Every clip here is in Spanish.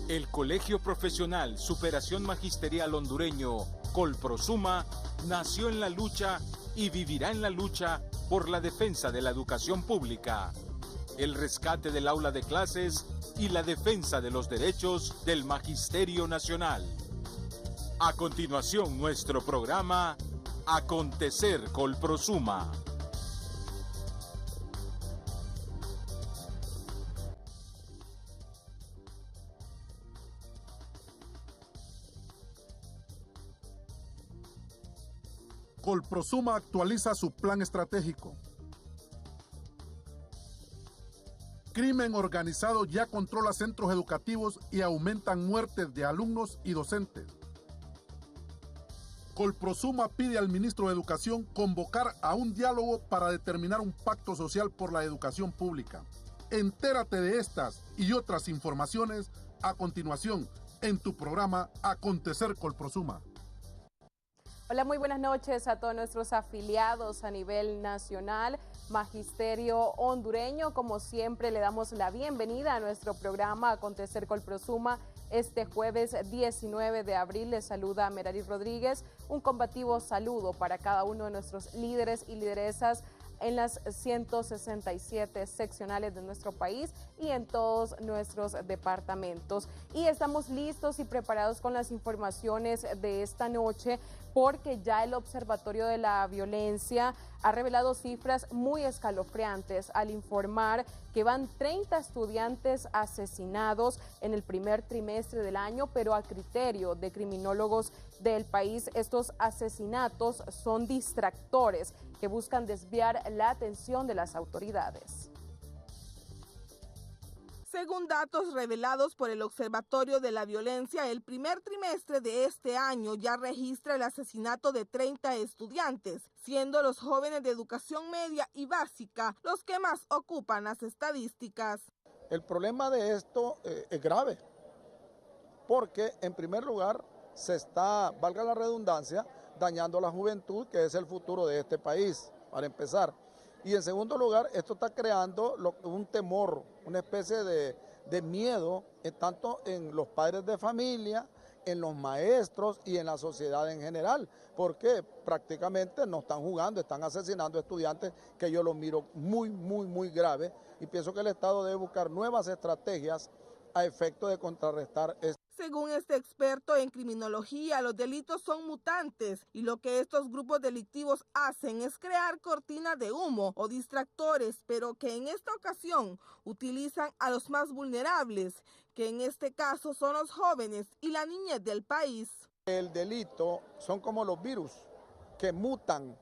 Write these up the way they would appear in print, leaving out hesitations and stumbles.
El Colegio Profesional Superación Magisterial Hondureño, Colprosuma, nació en la lucha y vivirá en la lucha por la defensa de la educación pública, el rescate del aula de clases y la defensa de los derechos del Magisterio Nacional. A continuación, nuestro programa Acontecer Colprosuma. Colprosuma actualiza su plan estratégico. Crimen organizado ya controla centros educativos y aumentan muertes de alumnos y docentes. Colprosuma pide al ministro de Educación convocar a un diálogo para determinar un pacto social por la educación pública. Entérate de estas y otras informaciones a continuación en tu programa Acontecer Colprosuma. Hola, muy buenas noches a todos nuestros afiliados a nivel nacional, Magisterio Hondureño. Como siempre, le damos la bienvenida a nuestro programa Acontecer Colprosuma. Este jueves 19 de abril les saluda Merari Rodríguez. Un combativo saludo para cada uno de nuestros líderes y lideresas en las 167 seccionales de nuestro país y en todos nuestros departamentos. Y estamos listos y preparados con las informaciones de esta noche, porque ya el Observatorio de la Violencia ha revelado cifras muy escalofriantes al informar que van 30 estudiantes asesinados en el primer trimestre del año, pero a criterio de criminólogos del país, estos asesinatos son distractores que buscan desviar la atención de las autoridades. Según datos revelados por el Observatorio de la Violencia, el primer trimestre de este año ya registra el asesinato de 30 estudiantes, siendo los jóvenes de educación media y básica los que más ocupan las estadísticas. El problema de esto es grave, porque en primer lugar se está, valga la redundancia, dañando a la juventud, que es el futuro de este país, para empezar. Y en segundo lugar, esto está creando un temor, una especie de miedo, tanto en los padres de familia, en los maestros y en la sociedad en general, porque prácticamente no están jugando, están asesinando estudiantes, que yo lo miro muy grave, y pienso que el Estado debe buscar nuevas estrategias a efecto de contrarrestar esto. Según este experto en criminología, los delitos son mutantes y lo que estos grupos delictivos hacen es crear cortinas de humo o distractores, pero que en esta ocasión utilizan a los más vulnerables, que en este caso son los jóvenes y la niñez del país. El delito son como los virus que mutan.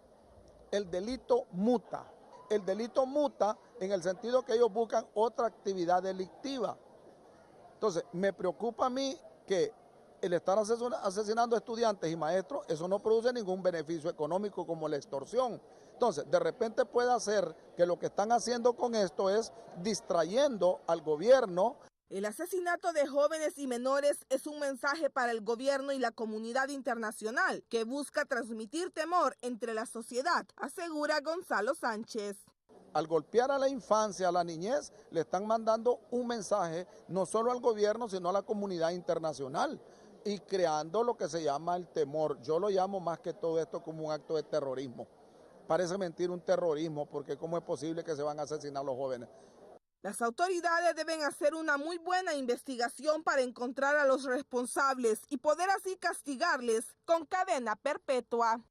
El delito muta. El delito muta en el sentido que ellos buscan otra actividad delictiva. Entonces, me preocupa a mí que el estar asesinando estudiantes y maestros, eso no produce ningún beneficio económico como la extorsión. Entonces, de repente puede hacer que lo que están haciendo con esto es distrayendo al gobierno. El asesinato de jóvenes y menores es un mensaje para el gobierno y la comunidad internacional que busca transmitir temor entre la sociedad, asegura Gonzalo Sánchez. Al golpear a la infancia, a la niñez, le están mandando un mensaje no solo al gobierno, sino a la comunidad internacional y creando lo que se llama el temor. Yo lo llamo más que todo esto como un acto de terrorismo. Parece mentir un terrorismo, porque ¿cómo es posible que se van a asesinar a los jóvenes? Las autoridades deben hacer una muy buena investigación para encontrar a los responsables y poder así castigarles con cadena perpetua.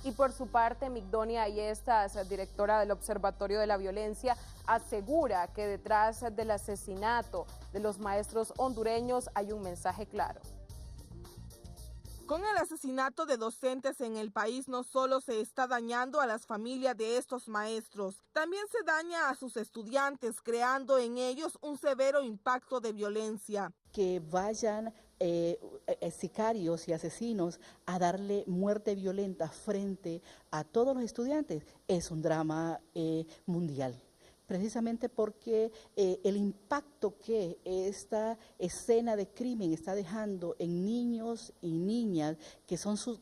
Y por su parte, Migdonia Ayestas, directora del Observatorio de la Violencia, asegura que detrás del asesinato de los maestros hondureños hay un mensaje claro. Con el asesinato de docentes en el país no solo se está dañando a las familias de estos maestros, también se daña a sus estudiantes, creando en ellos un severo impacto de violencia. Que vayan sicarios y asesinos a darle muerte violenta frente a todos los estudiantes es un drama mundial. precisamente porque el impacto que esta escena de crimen está dejando en niños y niñas que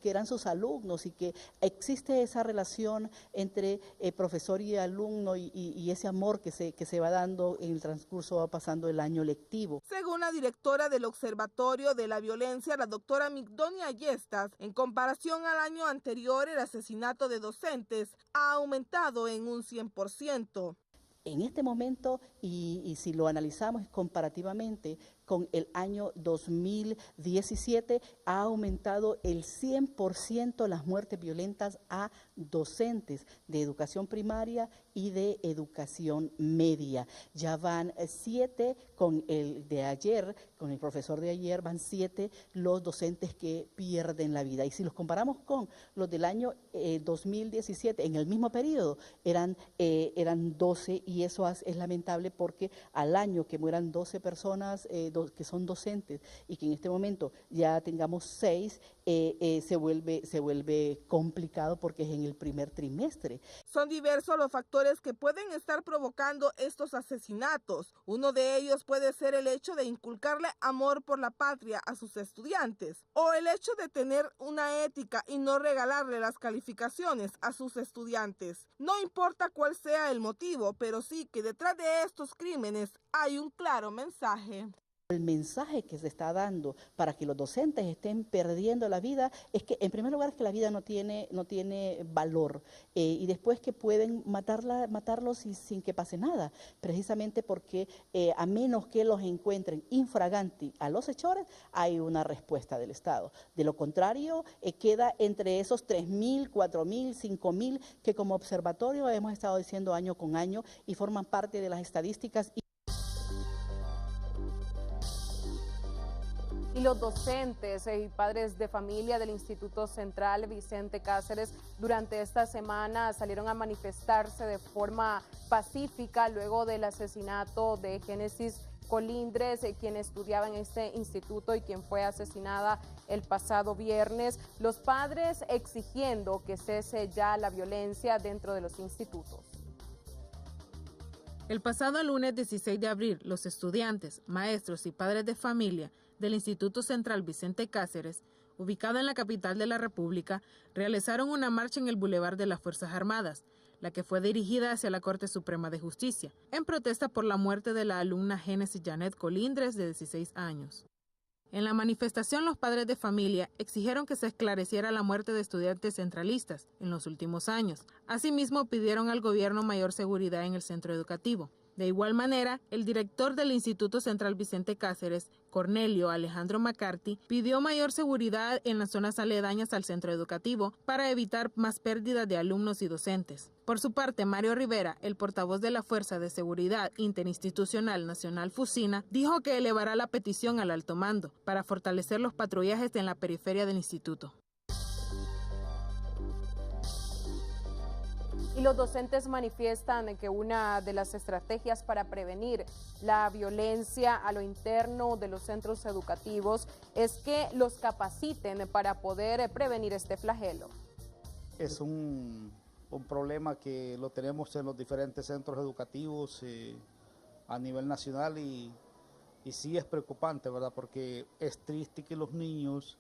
eran sus alumnos, y que existe esa relación entre profesor y alumno y ese amor que se va dando en el transcurso, va pasando el año lectivo. Según la directora del Observatorio de la Violencia, la doctora Migdonia Yestas, en comparación al año anterior, el asesinato de docentes ha aumentado en un 100%. En este momento, y si lo analizamos comparativamente con el año 2017, ha aumentado el 100% las muertes violentas a docentes de educación primaria y de educación media. Ya van 7 con el de ayer, con el profesor de ayer, van 7 los docentes que pierden la vida. Y si los comparamos con los del año 2017, en el mismo periodo, eran 12, y eso es lamentable, porque al año que mueran 12 personas que son docentes y que en este momento ya tengamos 6, se vuelve complicado, porque es en el primer trimestre. Son diversos los factores que pueden estar provocando estos asesinatos. Uno de ellos puede ser el hecho de inculcarle amor por la patria a sus estudiantes, o el hecho de tener una ética y no regalarle las calificaciones a sus estudiantes. No importa cuál sea el motivo, pero sí que detrás de estos crímenes hay un claro mensaje. El mensaje que se está dando para que los docentes estén perdiendo la vida es que, en primer lugar, que la vida no tiene valor, y después que pueden matarlos sin que pase nada, precisamente porque a menos que los encuentren infraganti a los hechores, hay una respuesta del Estado. De lo contrario, queda entre esos 3.000, 4.000, 5.000 que como observatorio hemos estado diciendo año con año y forman parte de las estadísticas. Y los docentes y padres de familia del Instituto Central Vicente Cáceres durante esta semana salieron a manifestarse de forma pacífica luego del asesinato de Génesis Colindres, quien estudiaba en este instituto y quien fue asesinada el pasado viernes. Los padres exigiendo que cese ya la violencia dentro de los institutos. El pasado lunes 16 de abril, los estudiantes, maestros y padres de familia del Instituto Central Vicente Cáceres, ubicado en la capital de la República, realizaron una marcha en el Boulevard de las Fuerzas Armadas, la que fue dirigida hacia la Corte Suprema de Justicia, en protesta por la muerte de la alumna Génesis Janet Colindres, de 16 años. En la manifestación, los padres de familia exigieron que se esclareciera la muerte de estudiantes centralistas en los últimos años. Asimismo, pidieron al gobierno mayor seguridad en el centro educativo. De igual manera, el director del Instituto Central Vicente Cáceres, Cornelio Alejandro McCarthy, pidió mayor seguridad en las zonas aledañas al centro educativo para evitar más pérdidas de alumnos y docentes. Por su parte, Mario Rivera, el portavoz de la Fuerza de Seguridad Interinstitucional Nacional FUSINA, dijo que elevará la petición al alto mando para fortalecer los patrullajes en la periferia del instituto. Y los docentes manifiestan que una de las estrategias para prevenir la violencia a lo interno de los centros educativos es que los capaciten para poder prevenir este flagelo. Es un problema que lo tenemos en los diferentes centros educativos a nivel nacional y sí es preocupante, ¿verdad? Porque es triste que los niños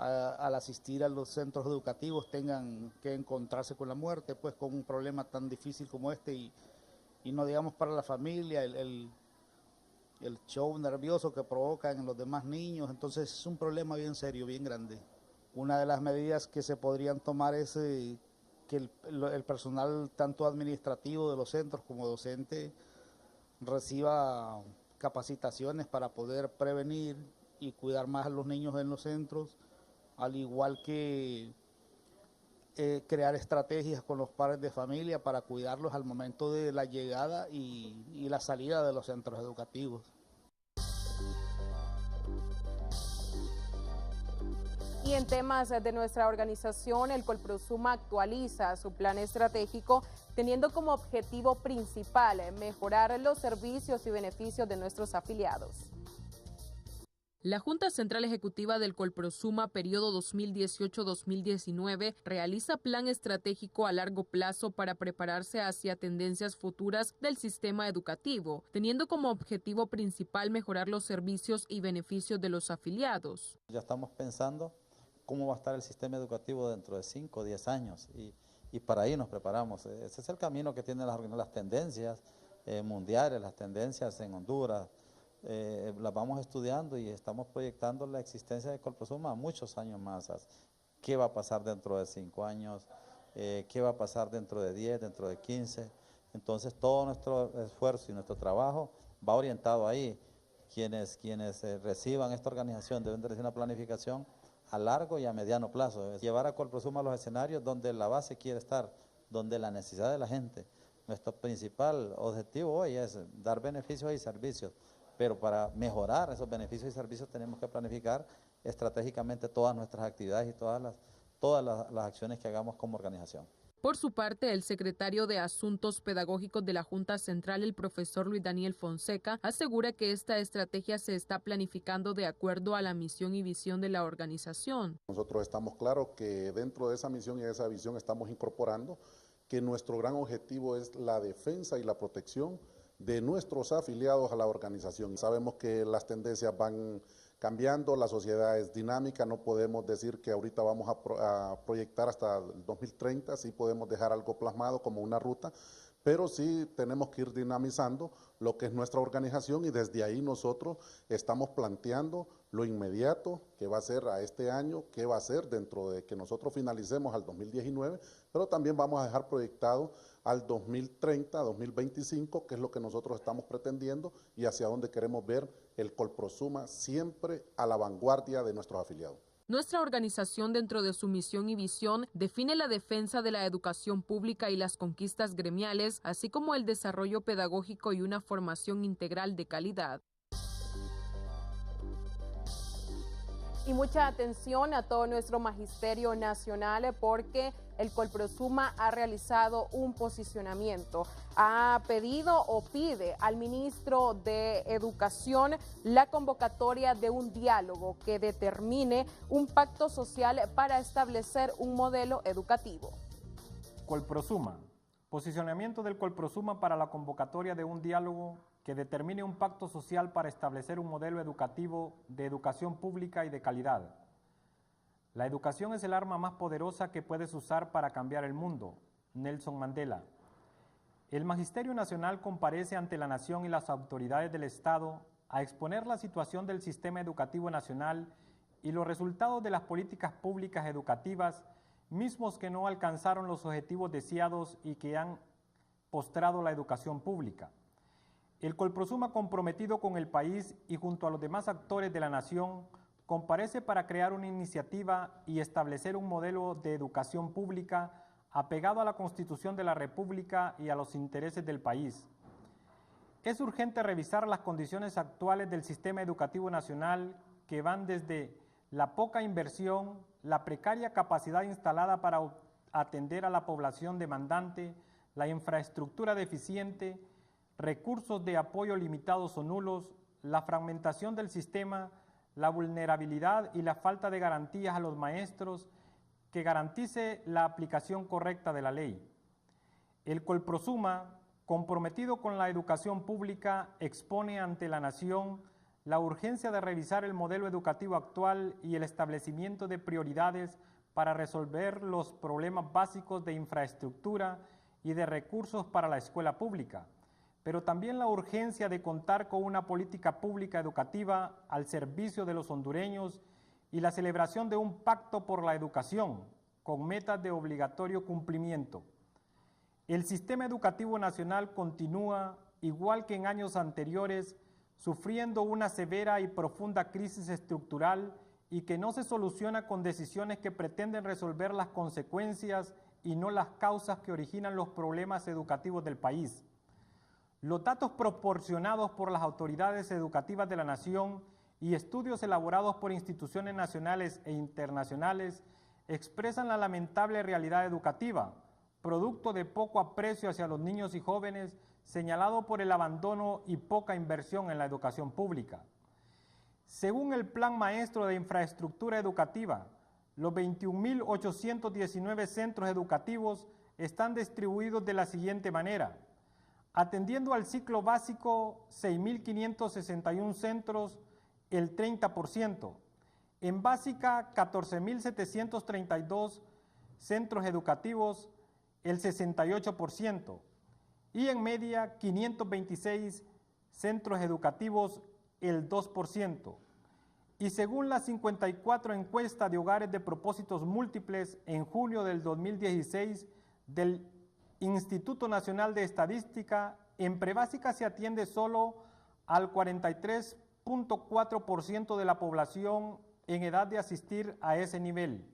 al asistir a los centros educativos tengan que encontrarse con la muerte, pues con un problema tan difícil como este y no digamos para la familia, el show nervioso que provocan en los demás niños. Entonces es un problema bien serio, bien grande. Una de las medidas que se podrían tomar es que el personal tanto administrativo de los centros como docente reciba capacitaciones para poder prevenir y cuidar más a los niños en los centros, al igual que crear estrategias con los padres de familia para cuidarlos al momento de la llegada y la salida de los centros educativos. Y en temas de nuestra organización, el Colprosuma actualiza su plan estratégico teniendo como objetivo principal mejorar los servicios y beneficios de nuestros afiliados. La Junta Central Ejecutiva del Colprosuma, periodo 2018-2019, realiza plan estratégico a largo plazo para prepararse hacia tendencias futuras del sistema educativo, teniendo como objetivo principal mejorar los servicios y beneficios de los afiliados. Ya estamos pensando cómo va a estar el sistema educativo dentro de 5 o 10 años y para ahí nos preparamos. Ese es el camino que tienen las tendencias mundiales, las tendencias en Honduras. Las vamos estudiando y estamos proyectando la existencia de Colprosuma a muchos años más. ¿Qué va a pasar dentro de 5 años? ¿Qué va a pasar dentro de 10, dentro de 15? Entonces todo nuestro esfuerzo y nuestro trabajo va orientado ahí. Quienes reciban esta organización deben de recibir una planificación a largo y a mediano plazo. Es llevar a Colprosuma a los escenarios donde la base quiere estar, donde la necesidad de la gente. Nuestro principal objetivo hoy es dar beneficios y servicios. Pero para mejorar esos beneficios y servicios tenemos que planificar estratégicamente todas nuestras actividades y todas las acciones que hagamos como organización. Por su parte, el secretario de Asuntos Pedagógicos de la Junta Central, el profesor Luis Daniel Fonseca, asegura que esta estrategia se está planificando de acuerdo a la misión y visión de la organización. Nosotros estamos claros que dentro de esa misión y de esa visión estamos incorporando que nuestro gran objetivo es la defensa y la protección de nuestros afiliados a la organización. Sabemos que las tendencias van cambiando, la sociedad es dinámica, no podemos decir que ahorita vamos a proyectar hasta el 2030, sí podemos dejar algo plasmado como una ruta, pero sí tenemos que ir dinamizando lo que es nuestra organización y desde ahí nosotros estamos planteando lo inmediato que va a ser a este año, qué va a ser dentro de que nosotros finalicemos al 2019, pero también vamos a dejar proyectado al 2030, 2025, que es lo que nosotros estamos pretendiendo y hacia dónde queremos ver el Colprosuma siempre a la vanguardia de nuestros afiliados. Nuestra organización, dentro de su misión y visión, define la defensa de la educación pública y las conquistas gremiales, así como el desarrollo pedagógico y una formación integral de calidad. Y mucha atención a todo nuestro magisterio nacional porque el Colprosuma ha realizado un posicionamiento. Ha pedido o pide al ministro de Educación la convocatoria de un diálogo que determine un pacto social para establecer un modelo educativo. Colprosuma. Posicionamiento del Colprosuma para la convocatoria de un diálogo que determine un pacto social para establecer un modelo educativo de educación pública y de calidad. La educación es el arma más poderosa que puedes usar para cambiar el mundo. Nelson Mandela. El Magisterio Nacional comparece ante la Nación y las autoridades del Estado a exponer la situación del sistema educativo nacional y los resultados de las políticas públicas educativas, mismos que no alcanzaron los objetivos deseados y que han postrado la educación pública. El Colprosuma, comprometido con el país y junto a los demás actores de la nación, comparece para crear una iniciativa y establecer un modelo de educación pública apegado a la Constitución de la República y a los intereses del país. Es urgente revisar las condiciones actuales del sistema educativo nacional que van desde la poca inversión, la precaria capacidad instalada para atender a la población demandante, la infraestructura deficiente, recursos de apoyo limitados o nulos, la fragmentación del sistema, la vulnerabilidad y la falta de garantías a los maestros que garantice la aplicación correcta de la ley. El Colprosuma, comprometido con la educación pública, expone ante la nación la urgencia de revisar el modelo educativo actual y el establecimiento de prioridades para resolver los problemas básicos de infraestructura y de recursos para la escuela pública, pero también la urgencia de contar con una política pública educativa al servicio de los hondureños y la celebración de un pacto por la educación con metas de obligatorio cumplimiento. El sistema educativo nacional continúa, igual que en años anteriores, sufriendo una severa y profunda crisis estructural y que no se soluciona con decisiones que pretenden resolver las consecuencias y no las causas que originan los problemas educativos del país. Los datos proporcionados por las autoridades educativas de la nación y estudios elaborados por instituciones nacionales e internacionales expresan la lamentable realidad educativa, producto de poco aprecio hacia los niños y jóvenes, señalado por el abandono y poca inversión en la educación pública. Según el Plan Maestro de Infraestructura Educativa, los 21.819 centros educativos están distribuidos de la siguiente manera. Atendiendo al ciclo básico, 6.561 centros, el 30%. En básica, 14.732 centros educativos, el 68%. Y en media, 526 centros educativos, el 2%. Y según la 54 encuesta de hogares de propósitos múltiples en junio del 2016 del Instituto Nacional de Estadística, en prebásica se atiende solo al 43.4% de la población en edad de asistir a ese nivel.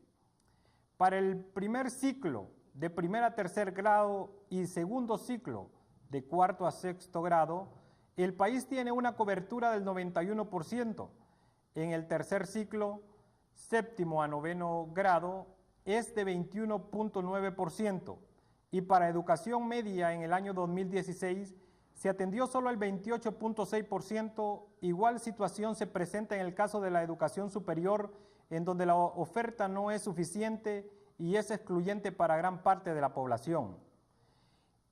Para el primer ciclo de primer a tercer grado y segundo ciclo de cuarto a sexto grado, el país tiene una cobertura del 91%. En el tercer ciclo, séptimo a noveno grado, es de 21.9%. Y para educación media en el año 2016 se atendió solo el 28.6%. Igual situación se presenta en el caso de la educación superior, en donde la oferta no es suficiente y es excluyente para gran parte de la población.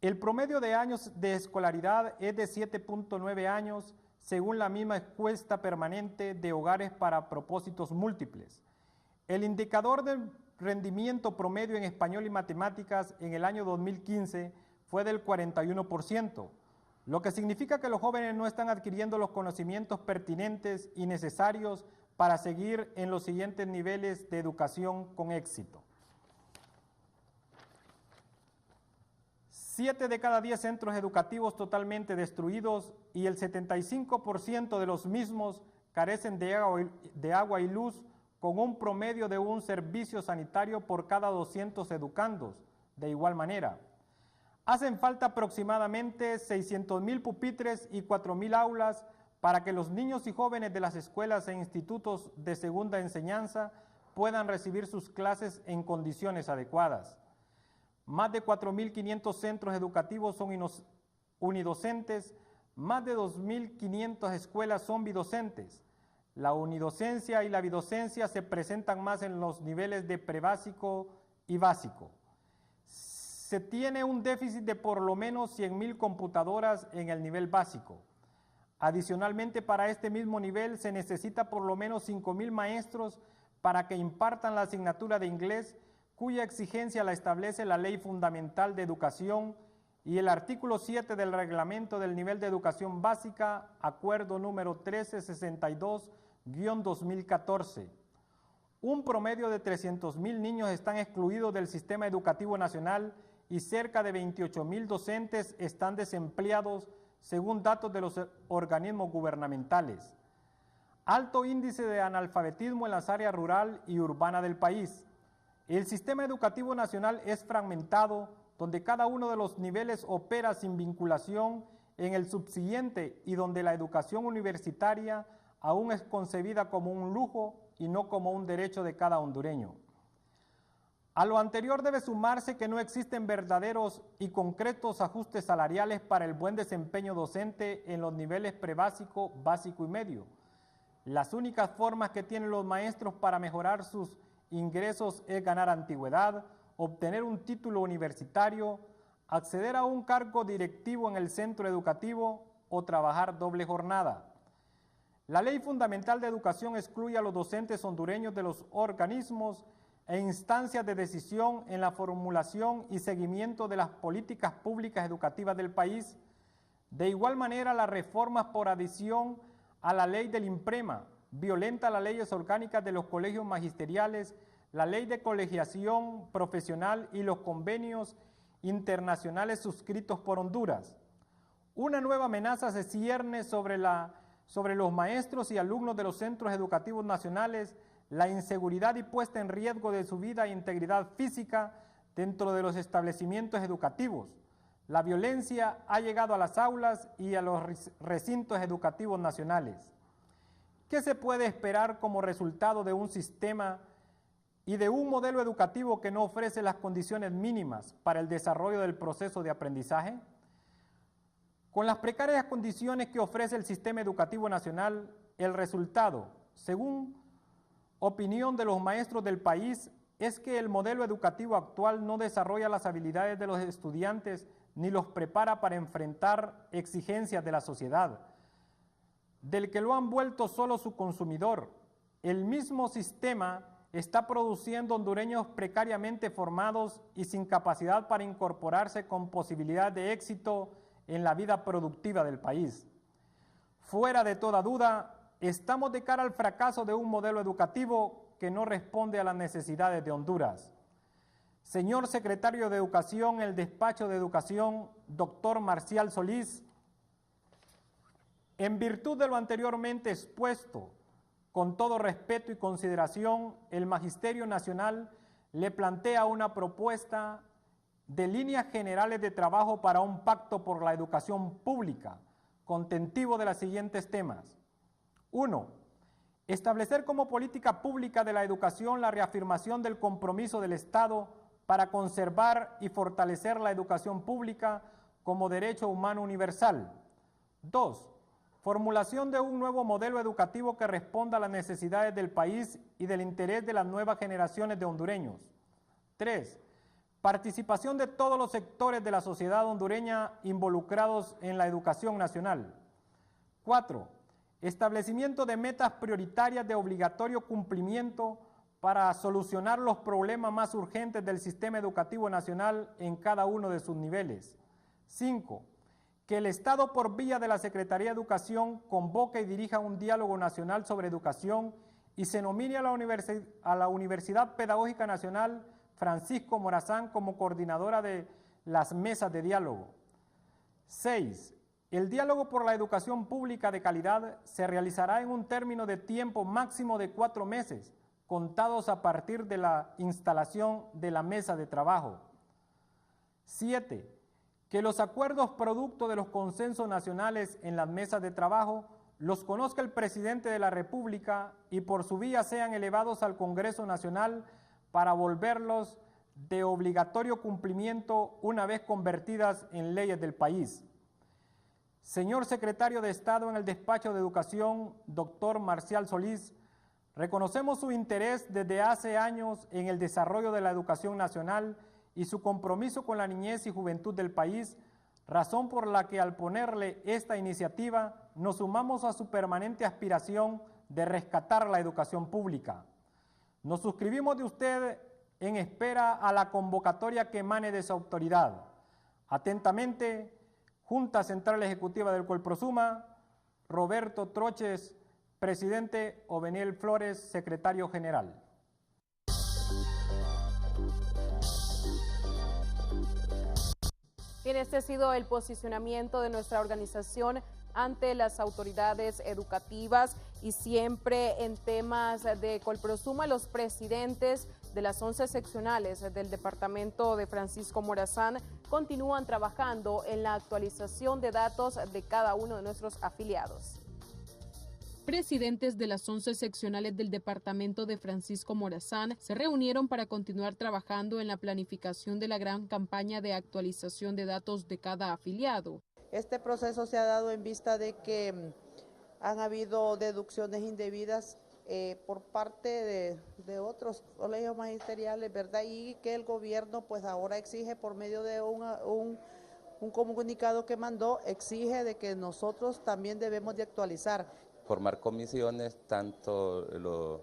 El promedio de años de escolaridad es de 7.9 años, según la misma encuesta permanente de hogares para propósitos múltiples. El indicador de rendimiento promedio en español y matemáticas en el año 2015 fue del 41%, lo que significa que los jóvenes no están adquiriendo los conocimientos pertinentes y necesarios para seguir en los siguientes niveles de educación con éxito. 7 de cada 10 centros educativos totalmente destruidos y el 75% de los mismos carecen de agua y luz, con un promedio de un servicio sanitario por cada 200 educandos. De igual manera, hacen falta aproximadamente 600.000 pupitres y 4.000 aulas para que los niños y jóvenes de las escuelas e institutos de segunda enseñanza puedan recibir sus clases en condiciones adecuadas. Más de 4.500 centros educativos son unidocentes, más de 2.500 escuelas son bidocentes. La unidocencia y la bidocencia se presentan más en los niveles de prebásico y básico. Se tiene un déficit de por lo menos 100.000 computadoras en el nivel básico. Adicionalmente, para este mismo nivel se necesita por lo menos 5.000 maestros para que impartan la asignatura de inglés, cuya exigencia la establece la Ley Fundamental de Educación y el artículo 7 del Reglamento del Nivel de Educación Básica, acuerdo número 1362-2014. Un promedio de 300.000 niños están excluidos del sistema educativo nacional y cerca de 28.000 docentes están desempleados, según datos de los organismos gubernamentales. Alto índice de analfabetismo en las áreas rural y urbana del país. El sistema educativo nacional es fragmentado, donde cada uno de los niveles opera sin vinculación en el subsiguiente y donde la educación universitaria aún es concebida como un lujo y no como un derecho de cada hondureño. A lo anterior debe sumarse que no existen verdaderos y concretos ajustes salariales para el buen desempeño docente en los niveles prebásico, básico y medio. Las únicas formas que tienen los maestros para mejorar sus ingresos es ganar antigüedad, obtener un título universitario, acceder a un cargo directivo en el centro educativo o trabajar doble jornada. La Ley Fundamental de Educación excluye a los docentes hondureños de los organismos e instancias de decisión en la formulación y seguimiento de las políticas públicas educativas del país. De igual manera, las reformas por adición a la ley del IMPREMA violenta las leyes orgánicas de los colegios magisteriales, la ley de colegiación profesional y los convenios internacionales suscritos por Honduras. Una nueva amenaza se cierne sobre los maestros y alumnos de los centros educativos nacionales, la inseguridad y puesta en riesgo de su vida e integridad física dentro de los establecimientos educativos. La violencia ha llegado a las aulas y a los recintos educativos nacionales. ¿Qué se puede esperar como resultado de un sistema y de un modelo educativo que no ofrece las condiciones mínimas para el desarrollo del proceso de aprendizaje? Con las precarias condiciones que ofrece el sistema educativo nacional, el resultado, según opinión de los maestros del país, es que el modelo educativo actual no desarrolla las habilidades de los estudiantes ni los prepara para enfrentar exigencias de la sociedad, del que lo han vuelto solo su consumidor. El mismo sistema está produciendo hondureños precariamente formados y sin capacidad para incorporarse con posibilidad de éxito en la vida productiva del país. Fuera de toda duda, estamos de cara al fracaso de un modelo educativo que no responde a las necesidades de Honduras. Señor Secretario de Educación, el Despacho de Educación, doctor Marcial Solís, en virtud de lo anteriormente expuesto, con todo respeto y consideración, el Magisterio Nacional le plantea una propuesta de líneas generales de trabajo para un pacto por la educación pública, contentivo de los siguientes temas. 1. Establecer como política pública de la educación la reafirmación del compromiso del Estado para conservar y fortalecer la educación pública como derecho humano universal. 2. Formulación de un nuevo modelo educativo que responda a las necesidades del país y del interés de las nuevas generaciones de hondureños. 3. Participación de todos los sectores de la sociedad hondureña involucrados en la educación nacional. 4. Establecimiento de metas prioritarias de obligatorio cumplimiento para solucionar los problemas más urgentes del sistema educativo nacional en cada uno de sus niveles. 5. Que el Estado, por vía de la Secretaría de Educación, convoque y dirija un diálogo nacional sobre educación y se nomine a la Universidad Pedagógica Nacional Francisco Morazán como coordinadora de las mesas de diálogo. 6. El diálogo por la educación pública de calidad se realizará en un término de tiempo máximo de 4 meses, contados a partir de la instalación de la mesa de trabajo. 7. Que los acuerdos producto de los consensos nacionales en las mesas de trabajo los conozca el presidente de la República y por su vía sean elevados al Congreso Nacional para volverlos de obligatorio cumplimiento una vez convertidas en leyes del país. Señor Secretario de Estado en el Despacho de Educación, doctor Marcial Solís, reconocemos su interés desde hace años en el desarrollo de la educación nacional y su compromiso con la niñez y juventud del país, razón por la que al ponerle esta iniciativa nos sumamos a su permanente aspiración de rescatar la educación pública. Nos suscribimos de usted en espera a la convocatoria que emane de su autoridad. Atentamente, Junta Central Ejecutiva del Colprosuma, Roberto Troches, presidente, Oveniel Flores, secretario general. Bien, este ha sido el posicionamiento de nuestra organización ante las autoridades educativas y siempre en temas de Colprosuma, los presidentes de las 11 seccionales del departamento de Francisco Morazán continúan trabajando en la actualización de datos de cada uno de nuestros afiliados. Presidentes de las 11 seccionales del departamento de Francisco Morazán se reunieron para continuar trabajando en la planificación de la gran campaña de actualización de datos de cada afiliado. Este proceso se ha dado en vista de que han habido deducciones indebidas por parte de otros colegios magisteriales, ¿verdad? Y que el gobierno pues ahora exige por medio de un comunicado que mandó, exige de que nosotros también debemos de actualizar. Formar comisiones, tanto la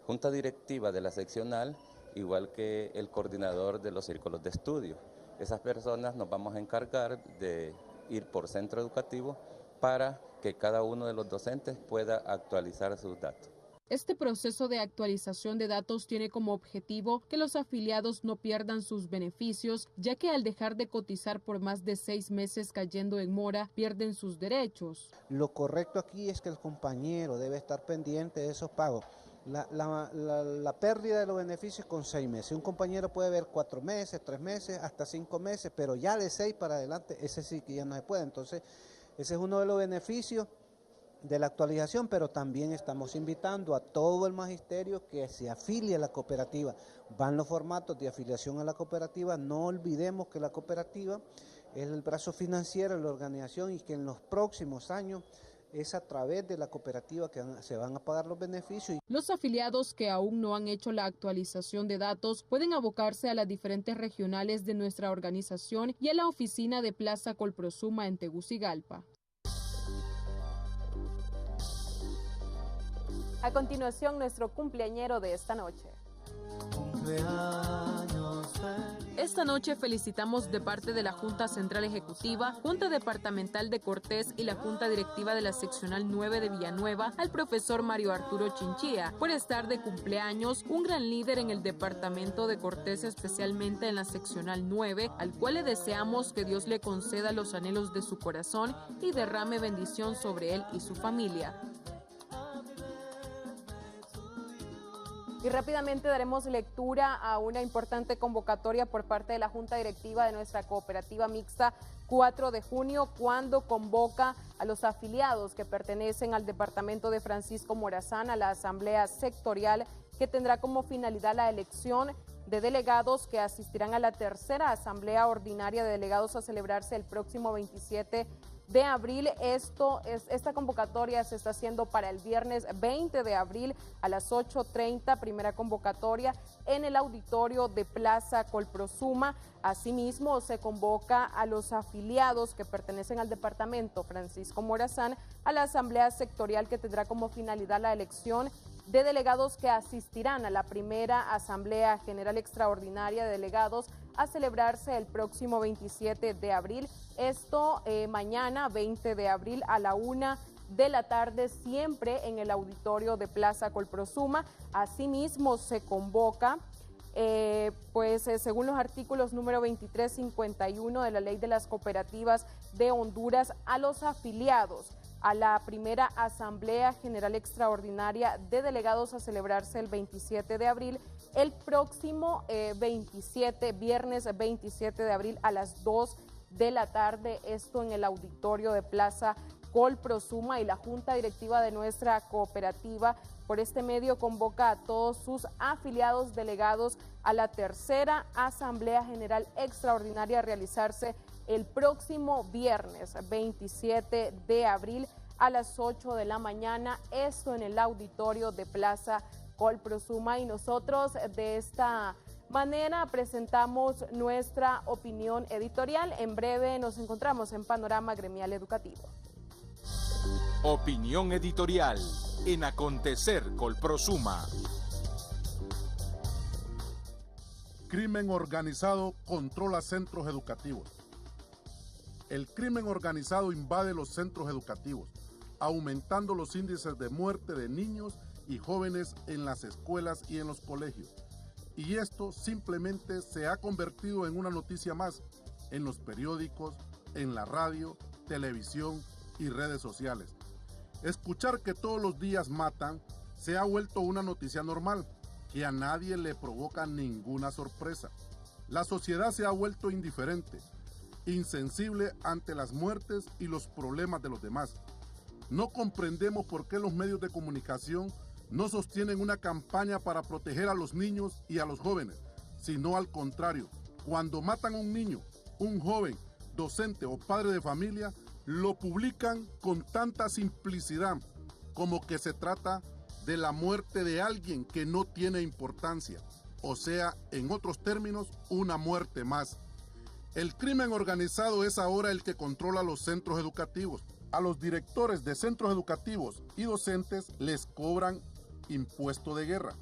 junta directiva de la seccional, igual que el coordinador de los círculos de estudio. Esas personas nos vamos a encargar de ir por centro educativo para que cada uno de los docentes pueda actualizar sus datos. Este proceso de actualización de datos tiene como objetivo que los afiliados no pierdan sus beneficios, ya que al dejar de cotizar por más de 6 meses cayendo en mora, pierden sus derechos. Lo correcto aquí es que el compañero debe estar pendiente de esos pagos. La pérdida de los beneficios con 6 meses. Un compañero puede ver 4 meses, 3 meses, hasta 5 meses, pero ya de 6 para adelante, ese sí que ya no se puede. Entonces, ese es uno de los beneficios de la actualización, pero también estamos invitando a todo el magisterio que se afilie a la cooperativa. Van los formatos de afiliación a la cooperativa, no olvidemos que la cooperativa es el brazo financiero de la organización y que en los próximos años es a través de la cooperativa que se van a pagar los beneficios. Los afiliados que aún no han hecho la actualización de datos pueden abocarse a las diferentes regionales de nuestra organización y a la oficina de Plaza Colprosuma en Tegucigalpa. A continuación, nuestro cumpleañero de esta noche. Esta noche felicitamos de parte de la Junta Central Ejecutiva, Junta Departamental de Cortés y la Junta Directiva de la Seccional 9 de Villanueva al profesor Mario Arturo Chinchilla por estar de cumpleaños, un gran líder en el departamento de Cortés, especialmente en la Seccional 9, al cual le deseamos que Dios le conceda los anhelos de su corazón y derrame bendición sobre él y su familia. Y rápidamente daremos lectura a una importante convocatoria por parte de la Junta Directiva de nuestra cooperativa mixta 4 de junio, cuando convoca a los afiliados que pertenecen al departamento de Francisco Morazán a la asamblea sectorial, que tendrá como finalidad la elección de delegados que asistirán a la tercera asamblea ordinaria de delegados a celebrarse el próximo 27 de abril. Esta convocatoria se está haciendo para el viernes 20 de abril a las 8:30, primera convocatoria en el auditorio de Plaza Colprosuma. Asimismo, se convoca a los afiliados que pertenecen al departamento Francisco Morazán a la asamblea sectorial, que tendrá como finalidad la elección de delegados que asistirán a la primera Asamblea General Extraordinaria de Delegados a celebrarse el próximo 27 de abril. Mañana 20 de abril a la 1 de la tarde, siempre en el auditorio de Plaza Colprosuma. Asimismo, se convoca según los artículos número 23, 51 de la Ley de las Cooperativas de Honduras, a los afiliados a la primera Asamblea General Extraordinaria de Delegados a celebrarse el 27 de abril, el próximo viernes 27 de abril a las 2 de la tarde, en el auditorio de Plaza Colprosuma. Y la Junta Directiva de nuestra cooperativa, por este medio, convoca a todos sus afiliados delegados a la tercera Asamblea General Extraordinaria a realizarse el próximo viernes 27 de abril a las 8 de la mañana, en el auditorio de Plaza Colprosuma. Y nosotros de esta manera presentamos nuestra opinión editorial. En breve nos encontramos en Panorama Gremial Educativo. Opinión editorial en Acontecer Colprosuma. Crimen organizado controla centros educativos. El crimen organizado invade los centros educativos, aumentando los índices de muerte de niños y jóvenes en las escuelas y en los colegios. Y esto simplemente se ha convertido en una noticia más en los periódicos, en la radio, televisión y redes sociales. Escuchar que todos los días matan se ha vuelto una noticia normal, que a nadie le provoca ninguna sorpresa. La sociedad se ha vuelto indiferente, insensible ante las muertes y los problemas de los demás. No comprendemos por qué los medios de comunicación no sostienen una campaña para proteger a los niños y a los jóvenes, sino al contrario, cuando matan a un niño, un joven, docente o padre de familia, lo publican con tanta simplicidad, como que se trata de la muerte de alguien que no tiene importancia, o sea, en otros términos, una muerte más. El crimen organizado es ahora el que controla los centros educativos. A los directores de centros educativos y docentes les cobran impuesto de guerra.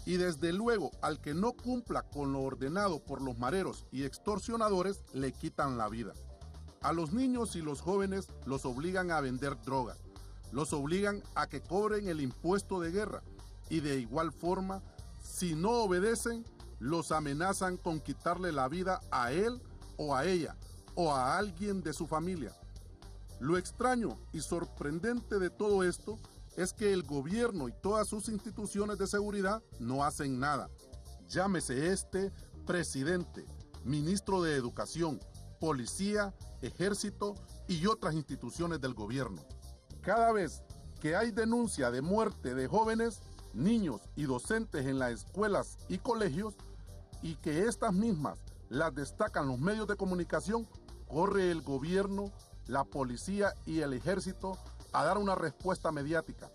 Y desde luego, al que no cumpla con lo ordenado por los mareros y extorsionadores, le quitan la vida. A los niños y los jóvenes los obligan a vender drogas, los obligan a que cobren el impuesto de guerra y de igual forma, si no obedecen, los amenazan con quitarle la vida a él o a ella o a alguien de su familia. Lo extraño y sorprendente de todo esto es que el gobierno y todas sus instituciones de seguridad no hacen nada. Llámese presidente, ministro de Educación, policía, ejército y otras instituciones del gobierno. Cada vez que hay denuncia de muerte de jóvenes, niños y docentes en las escuelas y colegios, y que estas mismas las destacan los medios de comunicación, corre el gobierno, la policía y el ejército a dar una respuesta mediática,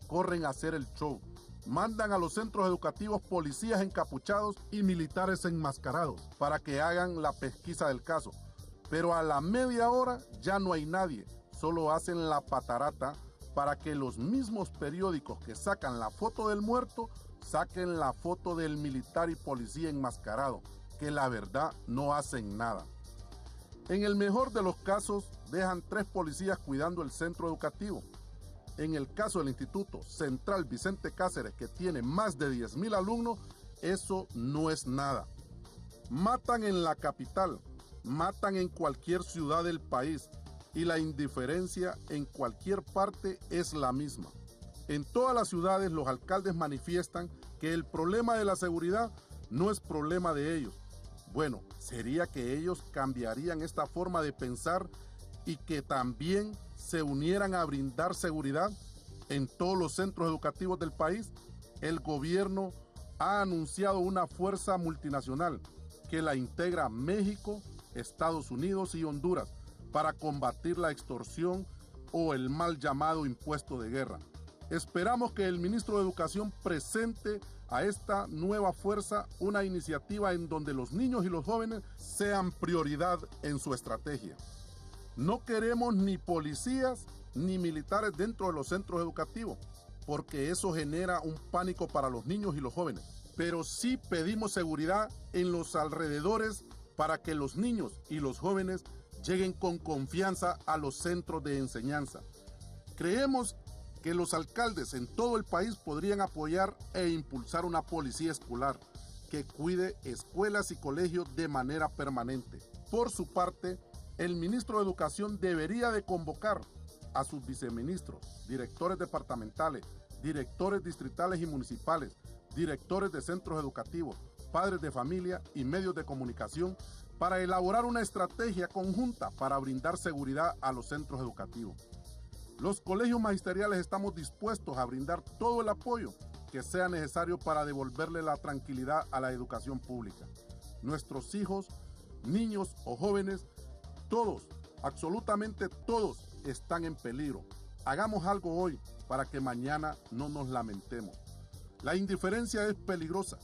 corren a hacer el show. Mandan a los centros educativos policías encapuchados y militares enmascarados para que hagan la pesquisa del caso. Pero a la media hora ya no hay nadie, solo hacen la patarata para que los mismos periódicos que sacan la foto del muerto saquen la foto del militar y policía enmascarado, que la verdad no hacen nada. En el mejor de los casos, dejan 3 policías cuidando el centro educativo. En el caso del Instituto Central Vicente Cáceres, que tiene más de 10,000 alumnos, eso no es nada. Matan en la capital, matan en cualquier ciudad del país y la indiferencia en cualquier parte es la misma. En todas las ciudades los alcaldes manifiestan que el problema de la seguridad no es problema de ellos. Bueno, sería que ellos cambiarían esta forma de pensar y que también se unieran a brindar seguridad en todos los centros educativos del país. El gobierno ha anunciado una fuerza multinacional que la integra México, Estados Unidos y Honduras para combatir la extorsión o el mal llamado impuesto de guerra. Esperamos que el ministro de Educación presente a esta nueva fuerza una iniciativa en donde los niños y los jóvenes sean prioridad en su estrategia. No queremos ni policías ni militares dentro de los centros educativos, porque eso genera un pánico para los niños y los jóvenes. Pero sí pedimos seguridad en los alrededores para que los niños y los jóvenes lleguen con confianza a los centros de enseñanza. Creemos que los alcaldes en todo el país podrían apoyar e impulsar una policía escolar que cuide escuelas y colegios de manera permanente. Por su parte, el ministro de Educación debería de convocar a sus viceministros, directores departamentales, directores distritales y municipales, directores de centros educativos, padres de familia y medios de comunicación para elaborar una estrategia conjunta para brindar seguridad a los centros educativos. Los colegios magisteriales estamos dispuestos a brindar todo el apoyo que sea necesario para devolverle la tranquilidad a la educación pública. Nuestros hijos, niños o jóvenes, todos, absolutamente todos, están en peligro. Hagamos algo hoy para que mañana no nos lamentemos. La indiferencia es peligrosa.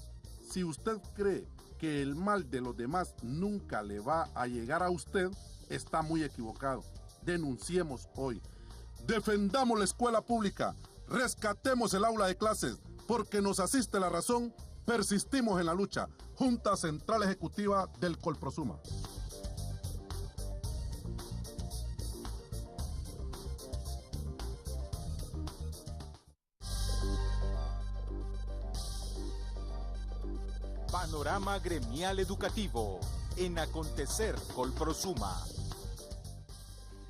Si usted cree que el mal de los demás nunca le va a llegar a usted, está muy equivocado. Denunciemos hoy. Defendamos la escuela pública. Rescatemos el aula de clases. Porque nos asiste la razón, persistimos en la lucha. Junta Central Ejecutiva del Colprosuma. Panorama gremial educativo en Acontecer Colprosuma.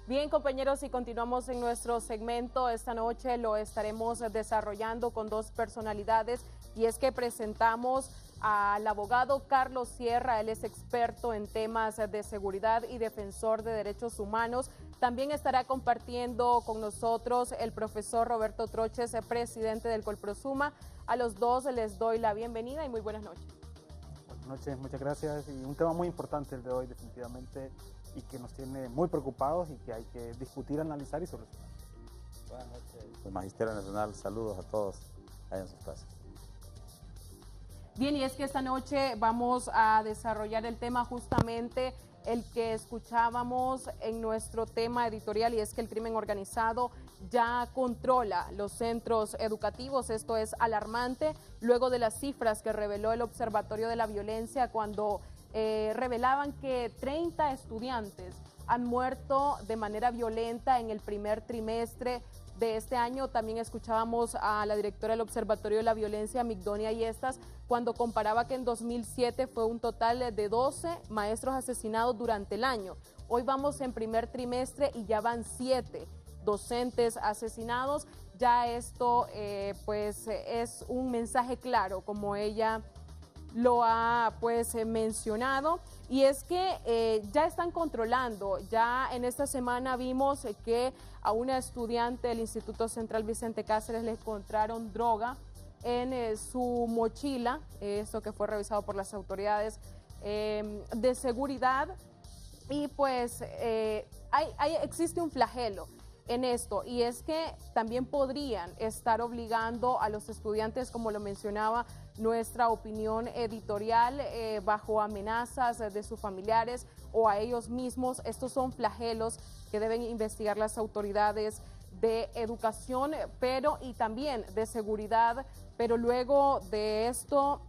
Bien, compañeros, y continuamos en nuestro segmento. Esta noche lo estaremos desarrollando con 2 personalidades, y es que presentamos al abogado Carlos Sierra. Él es experto en temas de seguridad y defensor de derechos humanos. También estará compartiendo con nosotros el profesor Roberto Troches, presidente del Colprosuma. A los 2 les doy la bienvenida y muy buenas noches. Buenas noches, muchas gracias. Y un tema muy importante el de hoy, definitivamente, y que nos tiene muy preocupados y que hay que discutir, analizar y solucionar. Buenas noches. El Magisterio Nacional, saludos a todos allá en sus casas. Bien, y es que esta noche vamos a desarrollar el tema justamente el que escuchábamos en nuestro tema editorial, y es que el crimen organizado ya controla los centros educativos. Esto es alarmante luego de las cifras que reveló el Observatorio de la Violencia cuando revelaban que 30 estudiantes han muerto de manera violenta en el primer trimestre de este año. También escuchábamos a la directora del Observatorio de la Violencia, Migdonia Yestas, cuando comparaba que en 2007 fue un total de 12 maestros asesinados durante el año. Hoy vamos en primer trimestre y ya van 7 docentes asesinados. Ya esto pues es un mensaje claro, como ella lo ha pues mencionado, y es que ya están controlando. Ya en esta semana vimos que a una estudiante del Instituto Central Vicente Cáceres le encontraron droga en su mochila, esto que fue revisado por las autoridades de seguridad, y pues existe un flagelo en esto, y es que también podrían estar obligando a los estudiantes, como lo mencionaba nuestra opinión editorial, bajo amenazas de sus familiares o a ellos mismos. Estos son flagelos que deben investigar las autoridades de educación, pero y también de seguridad. Pero luego de esto,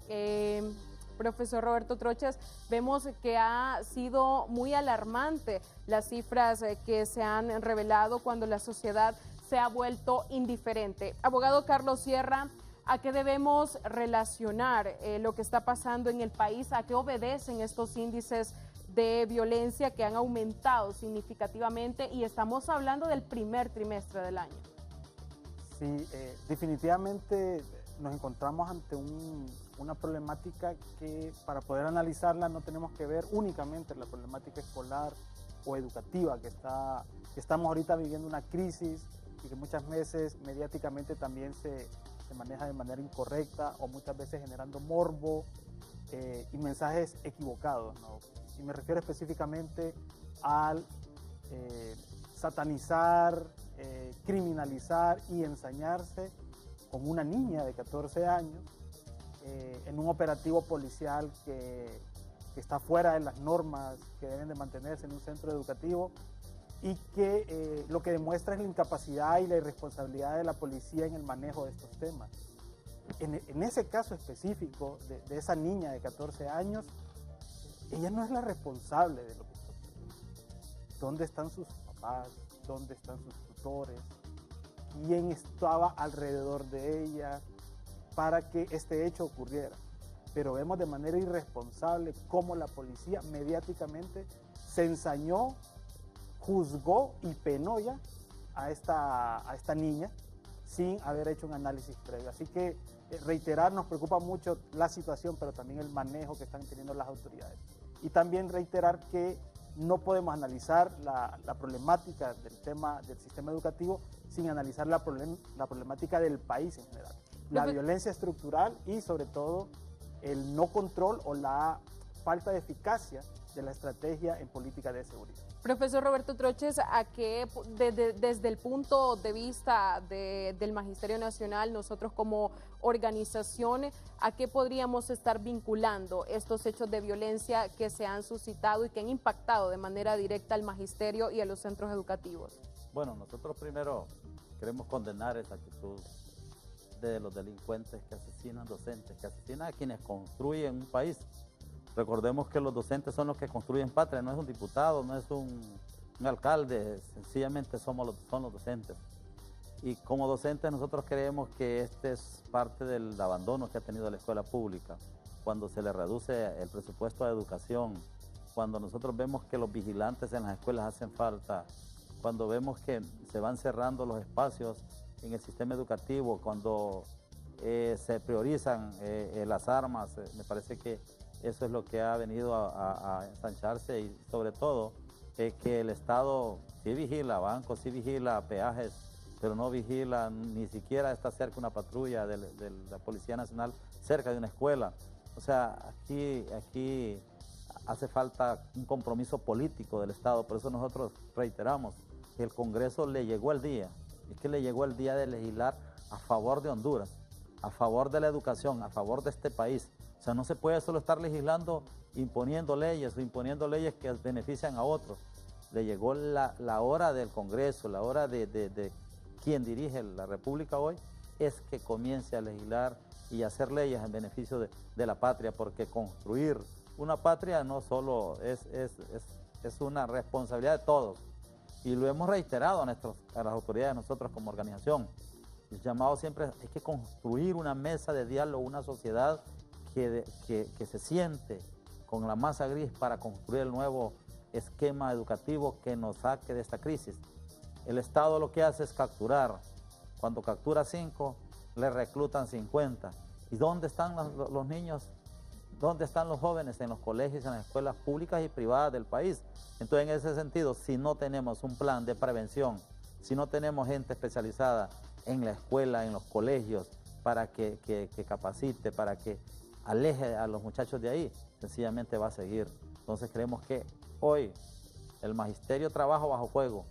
profesor Roberto Troches, vemos que ha sido muy alarmante las cifras que se han revelado cuando la sociedad se ha vuelto indiferente. Abogado Carlos Sierra, ¿a qué debemos relacionar lo que está pasando en el país? ¿A qué obedecen estos índices de violencia que han aumentado significativamente? Y estamos hablando del primer trimestre del año. Sí, definitivamente nos encontramos ante una problemática que, para poder analizarla, no tenemos que ver únicamente la problemática escolar o educativa, que estamos ahorita viviendo una crisis y que muchas veces mediáticamente también se maneja de manera incorrecta, o muchas veces generando morbo y mensajes equivocados, ¿no? Y me refiero específicamente al satanizar, criminalizar y ensañarse con una niña de 14 años en un operativo policial que está fuera de las normas que deben de mantenerse en un centro educativo, y que lo que demuestra es la incapacidad y la irresponsabilidad de la policía en el manejo de estos temas. En ese caso específico de esa niña de 14 años, ella no es la responsable de lo que está ocurriendo. ¿Dónde están sus papás? ¿Dónde están sus tutores? ¿Quién estaba alrededor de ella para que este hecho ocurriera? Pero vemos de manera irresponsable cómo la policía mediáticamente se ensañó, juzgó y penó ya a esta niña sin haber hecho un análisis previo. Así que reiterar, nos preocupa mucho la situación, pero también el manejo que están teniendo las autoridades. Y también reiterar que no podemos analizar la problemática del tema del sistema educativo sin analizar la problemática del país en general. La violencia estructural y, sobre todo, el no control o la falta de eficacia de la estrategia en política de seguridad. Profesor Roberto Troches, ¿a qué, desde el punto de vista del Magisterio Nacional, nosotros como organización, a qué podríamos estar vinculando estos hechos de violencia que se han suscitado y que han impactado de manera directa al magisterio y a los centros educativos? Bueno, nosotros primero queremos condenar esa actitud de los delincuentes que asesinan docentes, que asesinan a quienes construyen un país. Recordemos que los docentes son los que construyen patria, no es un diputado, no es un alcalde, sencillamente son los docentes. Y como docentes nosotros creemos que este es parte del abandono que ha tenido la escuela pública, cuando se le reduce el presupuesto de educación, cuando nosotros vemos que los vigilantes en las escuelas hacen falta, cuando vemos que se van cerrando los espacios en el sistema educativo, cuando se priorizan las armas, me parece que eso es lo que ha venido a ensancharse, y sobre todo que el Estado sí vigila bancos, sí vigila peajes, pero no vigila, ni siquiera está cerca una patrulla de la Policía Nacional cerca de una escuela. O sea, aquí hace falta un compromiso político del Estado. Por eso nosotros reiteramos que el Congreso le llegó el día, es que le llegó el día de legislar a favor de Honduras, a favor de la educación, a favor de este país. O sea, no se puede solo estar legislando, imponiendo leyes que benefician a otros. Le llegó la hora del Congreso, la hora de quien dirige la República hoy, es que comience a legislar y hacer leyes en beneficio de la patria, porque construir una patria no solo es una responsabilidad de todos. Y lo hemos reiterado a las autoridades, nosotros como organización. El llamado siempre es que construir una mesa de diálogo, una sociedad que se siente con la masa gris para construir el nuevo esquema educativo que nos saque de esta crisis. El Estado lo que hace es capturar. Cuando captura 5, le reclutan 50. ¿Y dónde están los niños? ¿Dónde están los jóvenes? En los colegios, en las escuelas públicas y privadas del país. Entonces, en ese sentido, si no tenemos un plan de prevención, si no tenemos gente especializada en la escuela, en los colegios, para que capacite, para que aleje a los muchachos de ahí, sencillamente va a seguir. Entonces creemos que hoy el magisterio trabaja bajo fuego,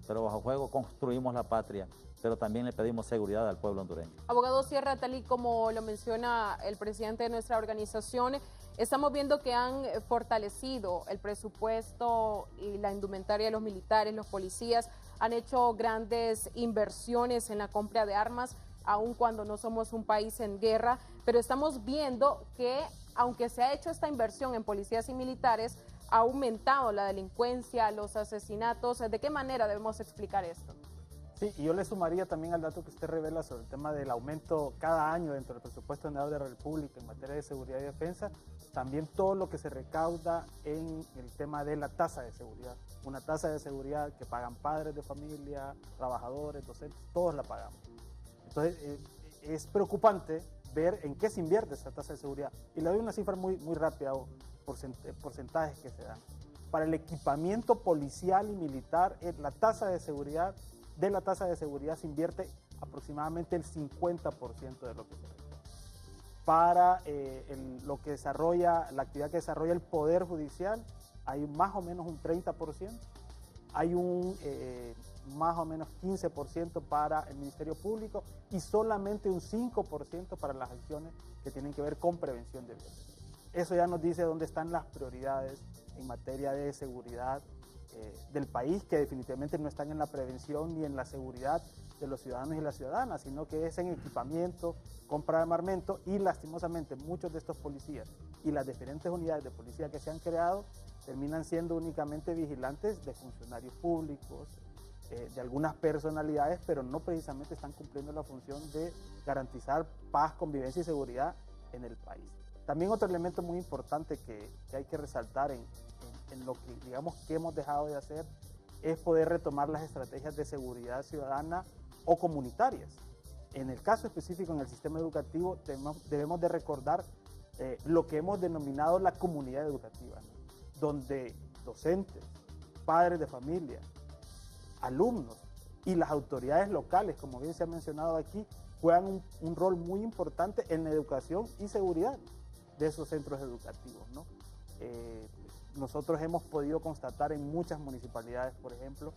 pero bajo fuego construimos la patria, pero también le pedimos seguridad al pueblo hondureño. Abogado Sierra, tal y como lo menciona el presidente de nuestra organización, estamos viendo que han fortalecido el presupuesto y la indumentaria de los militares, los policías, han hecho grandes inversiones en la compra de armas, aun cuando no somos un país en guerra, pero estamos viendo que, aunque se ha hecho esta inversión en policías y militares, ha aumentado la delincuencia, los asesinatos. ¿De qué manera debemos explicar esto? Sí, y yo le sumaría también al dato que usted revela sobre el tema del aumento cada año dentro del presupuesto general de la República en materia de seguridad y defensa, también todo lo que se recauda en el tema de la tasa de seguridad. Una tasa de seguridad que pagan padres de familia, trabajadores, docentes, todos la pagamos. Entonces, es preocupante ver en qué se invierte esa tasa de seguridad. Y le doy una cifra muy rápida, porcentajes que se dan. Para el equipamiento policial y militar, la tasa de seguridad, se invierte aproximadamente el 50% de lo que se recauda. Para lo que desarrolla, la actividad que desarrolla el Poder Judicial, hay más o menos un 30%, hay un más o menos 15% para el Ministerio Público y solamente un 5% para las acciones que tienen que ver con prevención de violencia. Eso ya nos dice dónde están las prioridades en materia de seguridad del país, que definitivamente no están en la prevención ni en la seguridad de los ciudadanos y las ciudadanas, sino que es en equipamiento, compra de armamento, y lastimosamente muchos de estos policías y las diferentes unidades de policía que se han creado terminan siendo únicamente vigilantes de funcionarios públicos, de algunas personalidades, pero no precisamente están cumpliendo la función de garantizar paz, convivencia y seguridad en el país. También otro elemento muy importante que hay que resaltar en lo que digamos que hemos dejado de hacer es poder retomar las estrategias de seguridad ciudadana o comunitarias. En el caso específico en el sistema educativo debemos de recordar lo que hemos denominado la comunidad educativa, ¿no? Donde docentes, padres de familia, alumnos y las autoridades locales, como bien se ha mencionado aquí, juegan un rol muy importante en la educación y seguridad de esos centros educativos, ¿no? Nosotros hemos podido constatar en muchas municipalidades, por ejemplo,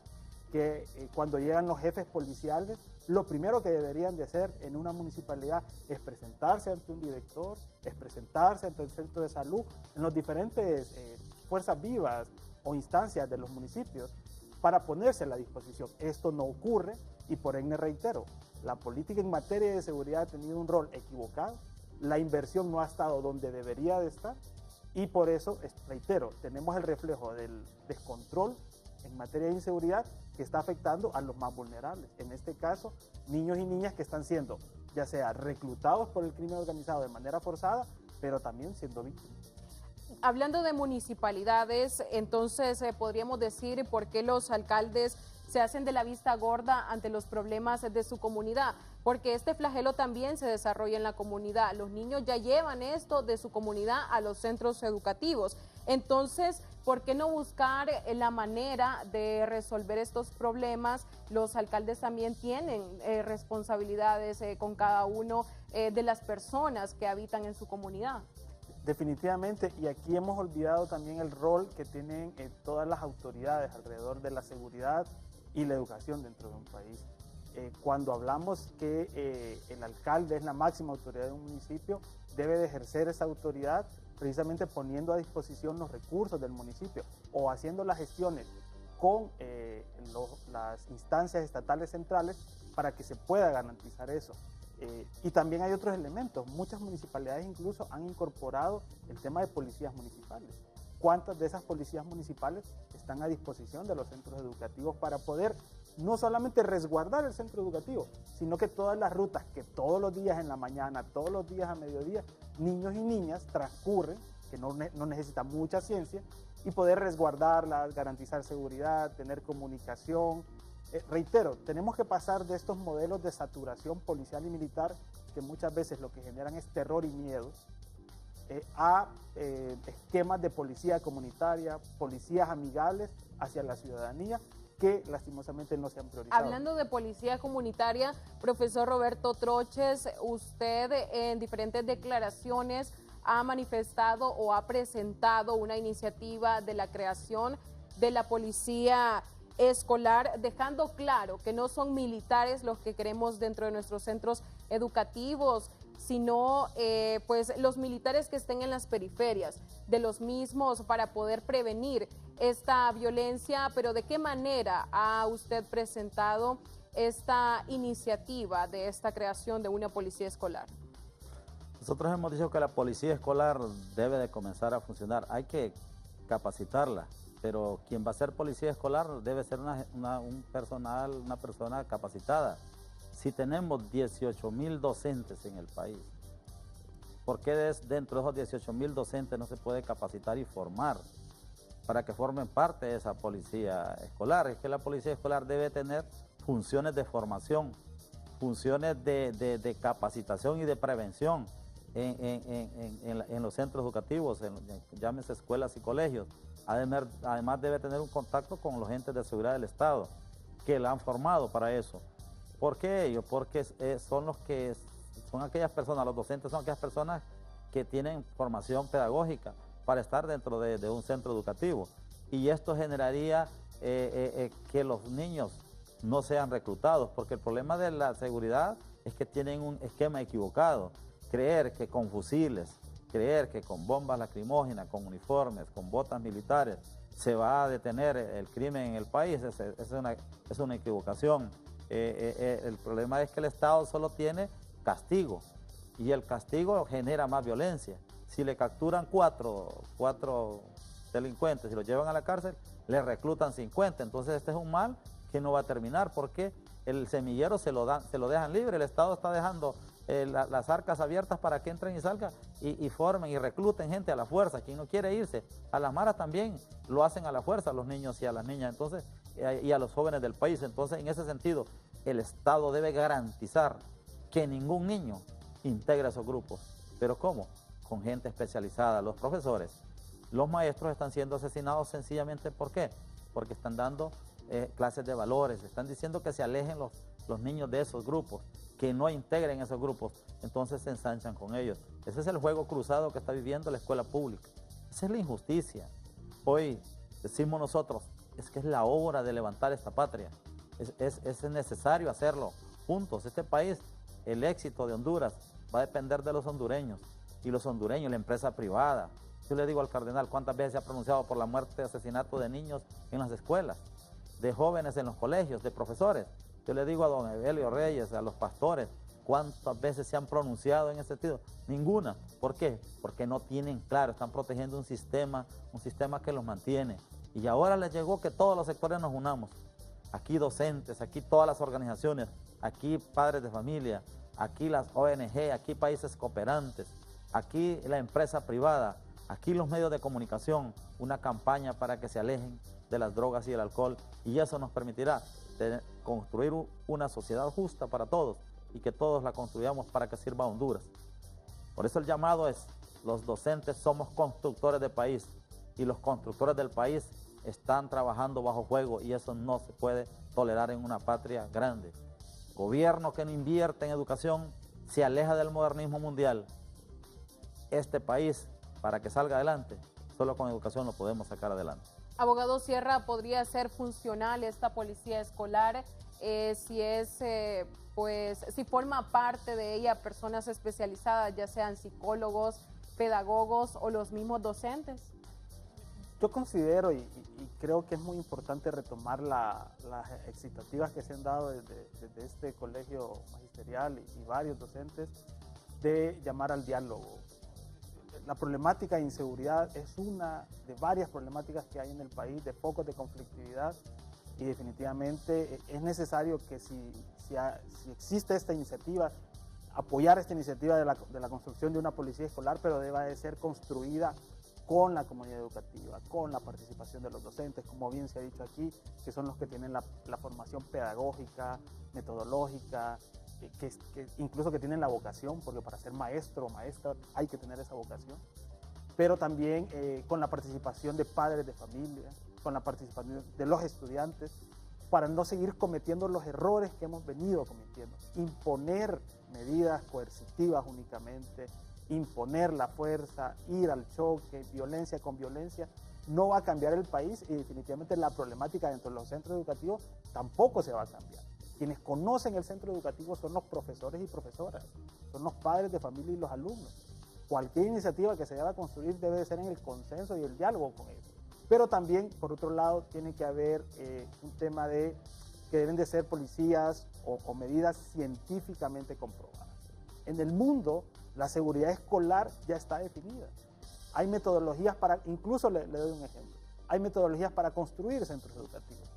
que cuando llegan los jefes policiales, lo primero que deberían de hacer en una municipalidad es presentarse ante un director, es presentarse ante el centro de salud, en los diferentes fuerzas vivas o instancias de los municipios, para ponerse a la disposición. Esto no ocurre y por ende reitero, la política en materia de seguridad ha tenido un rol equivocado, la inversión no ha estado donde debería de estar y por eso, reitero, tenemos el reflejo del descontrol en materia de inseguridad que está afectando a los más vulnerables. En este caso, niños y niñas que están siendo ya sea reclutados por el crimen organizado de manera forzada, pero también siendo víctimas. Hablando de municipalidades, entonces podríamos decir por qué los alcaldes se hacen de la vista gorda ante los problemas de su comunidad, porque este flagelo también se desarrolla en la comunidad. Los niños ya llevan esto de su comunidad a los centros educativos. Entonces, ¿por qué no buscar la manera de resolver estos problemas? Los alcaldes también tienen responsabilidades con cada uno de las personas que habitan en su comunidad. Definitivamente, y aquí hemos olvidado también el rol que tienen todas las autoridades alrededor de la seguridad y la educación dentro de un país. Cuando hablamos que el alcalde es la máxima autoridad de un municipio, debe de ejercer esa autoridad precisamente poniendo a disposición los recursos del municipio o haciendo las gestiones con las instancias estatales centrales para que se pueda garantizar eso. Y también hay otros elementos. Muchas municipalidades incluso han incorporado el tema de policías municipales. ¿Cuántas de esas policías municipales están a disposición de los centros educativos para poder no solamente resguardar el centro educativo, sino que todas las rutas que todos los días en la mañana, todos los días a mediodía, niños y niñas transcurren, que no necesitan mucha ciencia, y poder resguardarlas, garantizar seguridad, tener comunicación? Reitero, tenemos que pasar de estos modelos de saturación policial y militar que muchas veces lo que generan es terror y miedo a esquemas de policía comunitaria, policías amigables hacia la ciudadanía que lastimosamente no se han priorizado. Hablando de policía comunitaria, profesor Roberto Troches, usted en diferentes declaraciones ha manifestado o ha presentado una iniciativa de la creación de la policía escolar, dejando claro que no son militares los que queremos dentro de nuestros centros educativos, sino pues los militares que estén en las periferias de los mismos para poder prevenir esta violencia. Pero ¿de qué manera ha usted presentado esta iniciativa de esta creación de una policía escolar? Nosotros hemos dicho que la policía escolar debe de comenzar a funcionar. Hay que capacitarla, pero quien va a ser policía escolar debe ser una persona capacitada. Si tenemos 18,000 docentes en el país, ¿por qué dentro de esos 18,000 docentes no se puede capacitar y formar para que formen parte de esa policía escolar? Es que la policía escolar debe tener funciones de formación, funciones de capacitación y de prevención en los centros educativos, llámese escuelas y colegios. Además debe tener un contacto con los entes de seguridad del Estado que la han formado para eso. ¿Por qué ellos? Porque son aquellas personas, los docentes son aquellas personas que tienen formación pedagógica para estar dentro de un centro educativo. Y esto generaría que los niños no sean reclutados, porque el problema de la seguridad es que tienen un esquema equivocado. Creer que con fusiles, creer que con bombas lacrimógenas, con uniformes, con botas militares, se va a detener el crimen en el país es una equivocación. El problema es que el Estado solo tiene castigo y el castigo genera más violencia. Si le capturan cuatro delincuentes y los llevan a la cárcel, le reclutan 50. Entonces este es un mal que no va a terminar porque el semillero se lo dejan libre. El Estado está dejando las arcas abiertas para que entren y salgan y formen y recluten gente a la fuerza. Quien no quiere irse a las maras también lo hacen a la fuerza, a los niños y a las niñas. Entonces, y a los jóvenes del país. Entonces, en ese sentido, el Estado debe garantizar que ningún niño integre esos grupos. ¿Pero cómo? Con gente especializada. Los profesores, los maestros están siendo asesinados sencillamente ¿por qué? Porque están dando clases de valores, están diciendo que se alejen los niños de esos grupos, que no integren esos grupos, entonces se ensanchan con ellos. Ese es el juego cruzado que está viviendo la escuela pública. Esa es la injusticia. Hoy decimos nosotros, es que es la hora de levantar esta patria. Es necesario hacerlo juntos. Este país, el éxito de Honduras va a depender de los hondureños. Y los hondureños, la empresa privada. Yo le digo al cardenal, ¿cuántas veces se ha pronunciado por la muerte y asesinato de niños en las escuelas? De jóvenes en los colegios, de profesores. Yo le digo a don Evelio Reyes, a los pastores, ¿cuántas veces se han pronunciado en ese sentido? Ninguna. ¿Por qué? Porque no tienen claro, están protegiendo un sistema que los mantiene. Y ahora les llegó que todos los sectores nos unamos. Aquí docentes, aquí todas las organizaciones, aquí padres de familia, aquí las ONG, aquí países cooperantes, aquí la empresa privada, aquí los medios de comunicación, una campaña para que se alejen de las drogas y el alcohol, y eso nos permitirá construir una sociedad justa para todos y que todos la construyamos para que sirva a Honduras. Por eso el llamado es, los docentes somos constructores de país y los constructores del país están trabajando bajo fuego y eso no se puede tolerar en una patria grande. Gobierno que no invierte en educación se aleja del modernismo mundial. Este país, para que salga adelante, solo con educación lo podemos sacar adelante. Abogado Sierra, ¿podría ser funcional esta policía escolar si forma parte de ella personas especializadas, ya sean psicólogos, pedagogos o los mismos docentes? Yo considero y creo que es muy importante retomar las expectativas que se han dado desde este colegio magisterial y varios docentes de llamar al diálogo. La problemática de inseguridad es una de varias problemáticas que hay en el país, de focos de conflictividad, y definitivamente es necesario que si existe esta iniciativa, apoyar esta iniciativa de la construcción de una policía escolar, pero deba de ser construida con la comunidad educativa, con la participación de los docentes, como bien se ha dicho aquí, que son los que tienen la formación pedagógica, metodológica, que incluso que tienen la vocación, porque para ser maestro o maestra hay que tener esa vocación, pero también con la participación de padres de familia, con la participación de los estudiantes, para no seguir cometiendo los errores que hemos venido cometiendo. Imponer medidas coercitivas únicamente, imponer la fuerza, ir al choque, violencia con violencia, no va a cambiar el país y definitivamente la problemática dentro de los centros educativos tampoco se va a cambiar. Quienes conocen el centro educativo son los profesores y profesoras, son los padres de familia y los alumnos. Cualquier iniciativa que se deba construir debe de ser en el consenso y el diálogo con ellos. Pero también, por otro lado, tiene que haber un tema de que deben de ser policías o medidas científicamente comprobadas. En el mundo, la seguridad escolar ya está definida. Hay metodologías para, incluso le doy un ejemplo, hay metodologías para construir centros educativos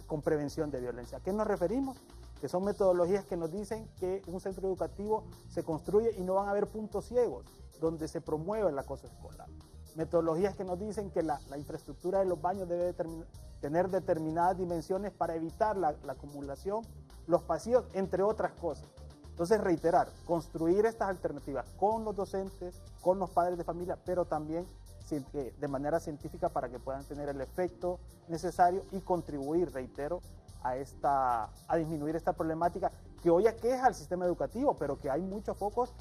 con prevención de violencia. ¿A qué nos referimos? Que son metodologías que nos dicen que un centro educativo se construye y no van a haber puntos ciegos donde se promueve el acoso escolar. Metodologías que nos dicen que la infraestructura de los baños debe tener determinadas dimensiones para evitar la acumulación, los pasillos, entre otras cosas. Entonces, reiterar, construir estas alternativas con los docentes, con los padres de familia, pero también de manera científica para que puedan tener el efecto necesario y contribuir, reitero, a disminuir esta problemática que hoy aqueja al sistema educativo, pero que hay muchos focos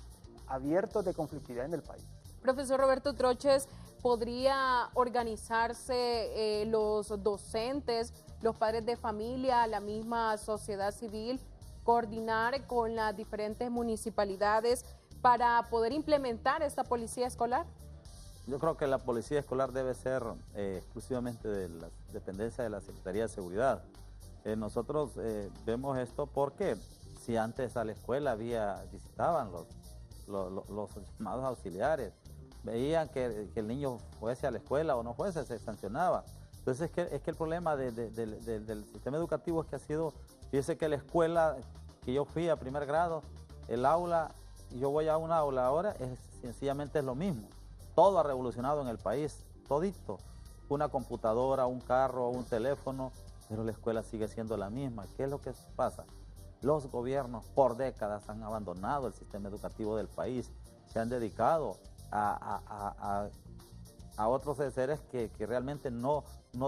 abiertos de conflictividad en el país. Profesor Roberto Troches, ¿podría organizarse los docentes, los padres de familia, la misma sociedad civil, coordinar con las diferentes municipalidades para poder implementar esta policía escolar? Yo creo que la policía escolar debe ser exclusivamente de la dependencia de la Secretaría de Seguridad. Nosotros vemos esto porque si antes a la escuela visitaban los llamados auxiliares, veían que el niño fuese a la escuela o no fuese, se sancionaba. Entonces es que el problema del sistema educativo es que ha sido, fíjese que la escuela que yo fui a primer grado, el aula, yo voy a un aula ahora, sencillamente es lo mismo. Todo ha revolucionado en el país, todito. Una computadora, un carro, un teléfono, pero la escuela sigue siendo la misma. ¿Qué es lo que pasa? Los gobiernos por décadas han abandonado el sistema educativo del país, se han dedicado a otros seres que realmente no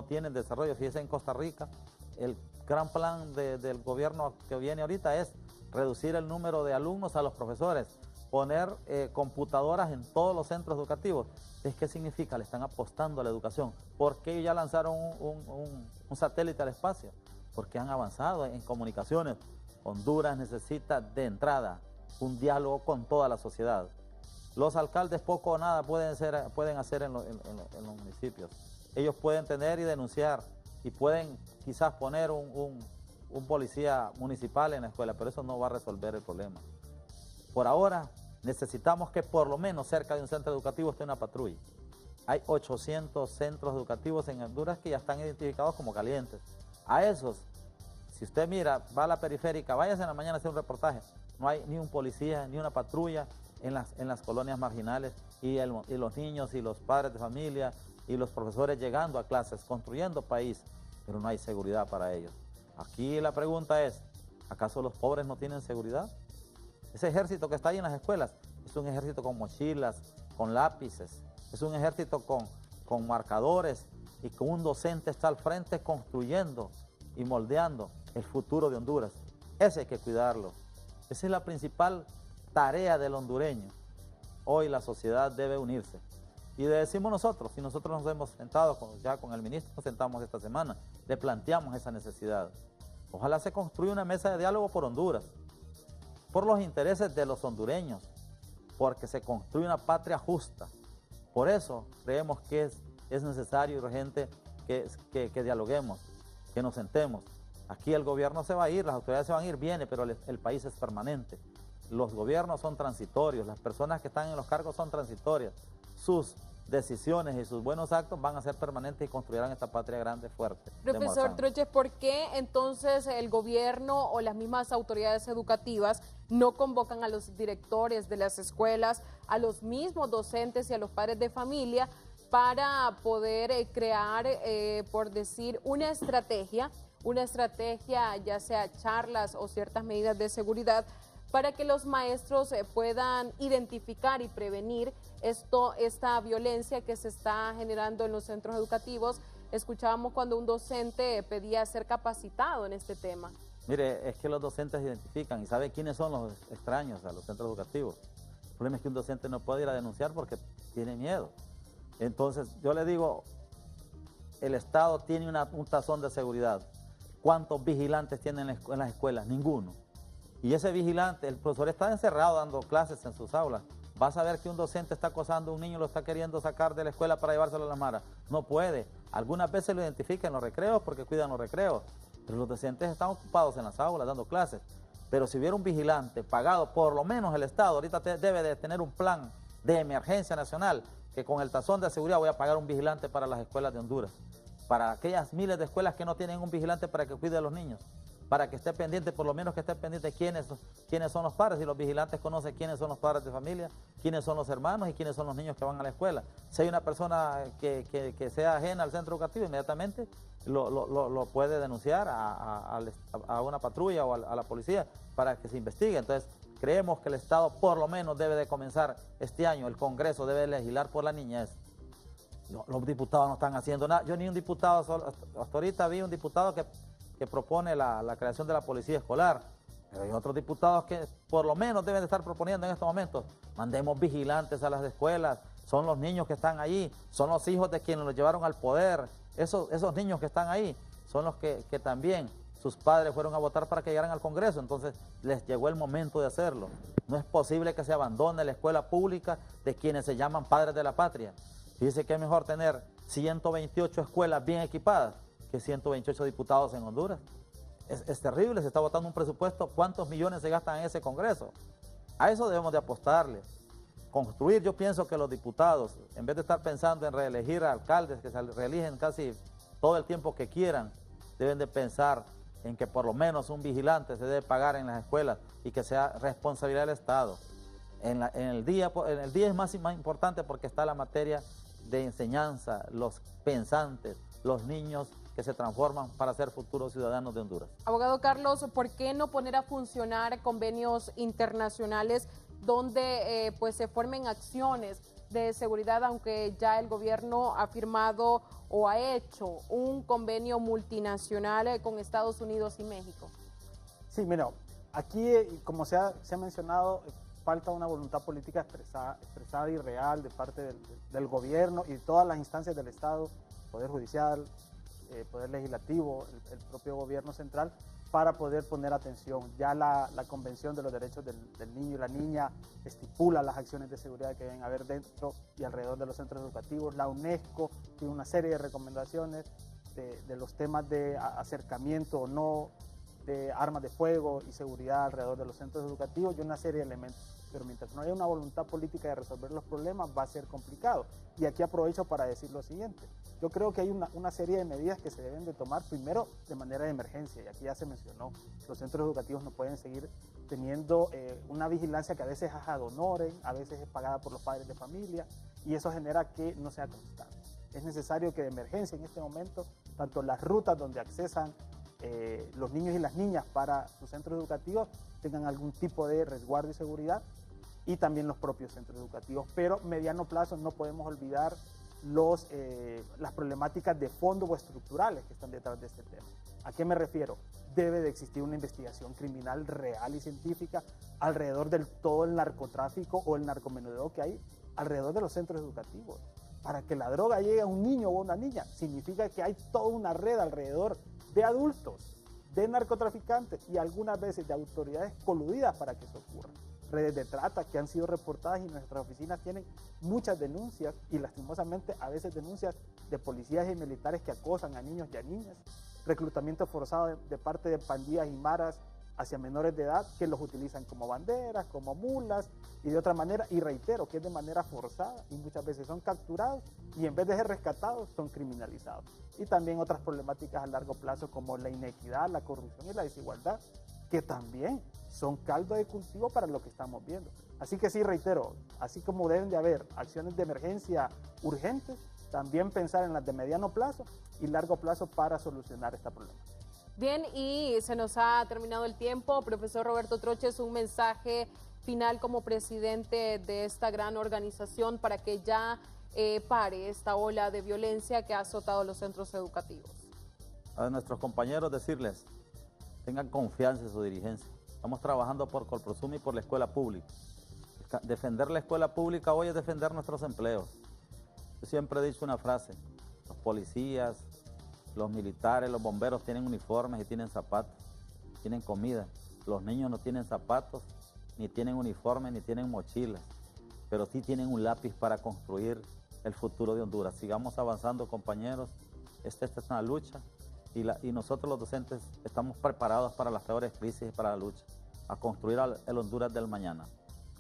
tienen desarrollo. Fíjense, en Costa Rica, el gran plan del gobierno que viene ahorita es reducir el número de alumnos a los profesores, poner computadoras en todos los centros educativos. ¿Qué significa? Le están apostando a la educación. ¿Por qué ya lanzaron un satélite al espacio? Porque han avanzado en comunicaciones. Honduras necesita de entrada un diálogo con toda la sociedad. Los alcaldes poco o nada pueden hacer en los municipios. Ellos pueden tener y denunciar y pueden quizás poner un policía municipal en la escuela, pero eso no va a resolver el problema. Por ahora necesitamos que por lo menos cerca de un centro educativo esté una patrulla. Hay 800 centros educativos en Honduras que ya están identificados como calientes. A esos, si usted mira, va a la periférica, váyase en la mañana a hacer un reportaje. No hay ni un policía, ni una patrulla en las colonias marginales y los niños y los padres de familia y los profesores llegando a clases, construyendo país, pero no hay seguridad para ellos. Aquí la pregunta es, ¿acaso los pobres no tienen seguridad? Ese ejército que está ahí en las escuelas es un ejército con mochilas, con lápices, es un ejército con marcadores y con un docente está al frente construyendo y moldeando el futuro de Honduras. Ese hay que cuidarlo. Esa es la principal tarea del hondureño. Hoy la sociedad debe unirse. Y decimos nosotros, si nosotros nos hemos sentado ya con el ministro, nos sentamos esta semana, le planteamos esa necesidad. Ojalá se construya una mesa de diálogo por Honduras, por los intereses de los hondureños, porque se construye una patria justa. Por eso creemos que es necesario y urgente que dialoguemos, que nos sentemos. Aquí el gobierno se va a ir, las autoridades se van a ir, viene, pero el país es permanente. Los gobiernos son transitorios, las personas que están en los cargos son transitorias. Sus decisiones y sus buenos actos van a ser permanentes y construirán esta patria grande, fuerte. Profesor Troches, ¿por qué entonces el gobierno o las mismas autoridades educativas no convocan a los directores de las escuelas, a los mismos docentes y a los padres de familia para poder crear, por decir, una estrategia, ya sea charlas o ciertas medidas de seguridad, para que los maestros puedan identificar y prevenir esta violencia que se está generando en los centros educativos? Escuchábamos cuando un docente pedía ser capacitado en este tema. Mire, es que los docentes identifican y saben quiénes son los extraños a los centros educativos. El problema es que un docente no puede ir a denunciar porque tiene miedo. Entonces, yo le digo, el Estado tiene un tazón de seguridad. ¿Cuántos vigilantes tienen en las escuelas? Ninguno. Y ese vigilante, el profesor está encerrado dando clases en sus aulas. Vas a ver que un docente está acosando a un niño, lo está queriendo sacar de la escuela para llevárselo a la mara. No puede. Algunas veces lo identifican en los recreos porque cuidan los recreos. Pero los docentes están ocupados en las aulas dando clases. Pero si hubiera un vigilante pagado, por lo menos el Estado ahorita debe de tener un plan de emergencia nacional, que con el tazón de seguridad voy a pagar un vigilante para las escuelas de Honduras. Para aquellas miles de escuelas que no tienen un vigilante para que cuide a los niños. Para que esté pendiente, por lo menos que esté pendiente quiénes son los padres, y los vigilantes conocen quiénes son los padres de familia, quiénes son los hermanos y quiénes son los niños que van a la escuela. Si hay una persona que sea ajena al centro educativo, inmediatamente lo puede denunciar a una patrulla o a la policía para que se investigue. Entonces, creemos que el Estado por lo menos debe de comenzar este año, el Congreso debe legislar por la niñez. Los diputados no están haciendo nada. Yo ni un diputado, hasta ahorita vi un diputado que propone la creación de la policía escolar, pero hay otros diputados que por lo menos deben de estar proponiendo en estos momentos, mandemos vigilantes a las escuelas, son los niños que están allí, son los hijos de quienes los llevaron al poder, esos niños que están ahí son los que también sus padres fueron a votar para que llegaran al Congreso, entonces les llegó el momento de hacerlo. No es posible que se abandone la escuela pública de quienes se llaman padres de la patria. Fíjese que es mejor tener 128 escuelas bien equipadas que 128 diputados en Honduras. Es terrible, se está votando un presupuesto, ¿cuántos millones se gastan en ese Congreso? A eso debemos de apostarle. Construir, yo pienso que los diputados, en vez de estar pensando en reelegir a alcaldes que se reeligen casi todo el tiempo que quieran, deben de pensar en que por lo menos un vigilante se debe pagar en las escuelas y que sea responsabilidad del Estado. En el día es más importante porque está la materia de enseñanza, los pensantes, los niños que se transforman para ser futuros ciudadanos de Honduras. Abogado Carlos, ¿por qué no poner a funcionar convenios internacionales donde pues se formen acciones de seguridad, aunque ya el gobierno ha firmado o ha hecho un convenio multinacional con Estados Unidos y México? Sí, mira, aquí, como se ha mencionado, falta una voluntad política expresada y real de parte del gobierno y de todas las instancias del Estado, Poder Judicial, Poder Legislativo, el propio gobierno central, para poder poner atención. Ya la Convención de los Derechos del Niño y la Niña estipula las acciones de seguridad que deben haber dentro y alrededor de los centros educativos. La UNESCO tiene una serie de recomendaciones de los temas de acercamiento o no de armas de fuego y seguridad alrededor de los centros educativos y una serie de elementos. Pero mientras no haya una voluntad política de resolver los problemas, va a ser complicado. Y aquí aprovecho para decir lo siguiente. Yo creo que hay una serie de medidas que se deben de tomar, primero de manera de emergencia, y aquí ya se mencionó, los centros educativos no pueden seguir teniendo una vigilancia que a veces es ad honorem, a veces es pagada por los padres de familia, y eso genera que no sea constante. Es necesario que de emergencia en este momento, tanto las rutas donde accesan los niños y las niñas para sus centros educativos tengan algún tipo de resguardo y seguridad, y también los propios centros educativos. Pero a mediano plazo no podemos olvidar las problemáticas de fondo o estructurales que están detrás de este tema. ¿A qué me refiero? Debe de existir una investigación criminal real y científica alrededor del todo el narcotráfico o el narcomenudeo que hay alrededor de los centros educativos. Para que la droga llegue a un niño o a una niña, significa que hay toda una red alrededor de adultos, de narcotraficantes y algunas veces de autoridades coludidas para que eso ocurra. Redes de trata que han sido reportadas y nuestras oficinas tienen muchas denuncias y lastimosamente a veces denuncias de policías y militares que acosan a niños y a niñas, reclutamiento forzado de parte de pandillas y maras hacia menores de edad que los utilizan como banderas, como mulas y de otra manera, y reitero que es de manera forzada y muchas veces son capturados y en vez de ser rescatados son criminalizados. Y también otras problemáticas a largo plazo como la inequidad, la corrupción y la desigualdad, que también son caldo de cultivo para lo que estamos viendo. Así que sí, reitero, así como deben de haber acciones de emergencia urgentes, también pensar en las de mediano plazo y largo plazo para solucionar esta problemática. Bien, y se nos ha terminado el tiempo. Profesor Roberto Troches, un mensaje final como presidente de esta gran organización para que ya pare esta ola de violencia que ha azotado los centros educativos. A nuestros compañeros decirles, tengan confianza en su dirigencia. Estamos trabajando por Colprosuma y por la escuela pública. Defender la escuela pública hoy es defender nuestros empleos. Yo siempre he dicho una frase, los policías, Los militares, los bomberos tienen uniformes y tienen zapatos, tienen comida. Los niños no tienen zapatos, ni tienen uniformes, ni tienen mochilas, pero sí tienen un lápiz para construir el futuro de Honduras. Sigamos avanzando, compañeros. Esta es una lucha y nosotros los docentes estamos preparados para las peores crisis y para la lucha, a construir el Honduras del mañana.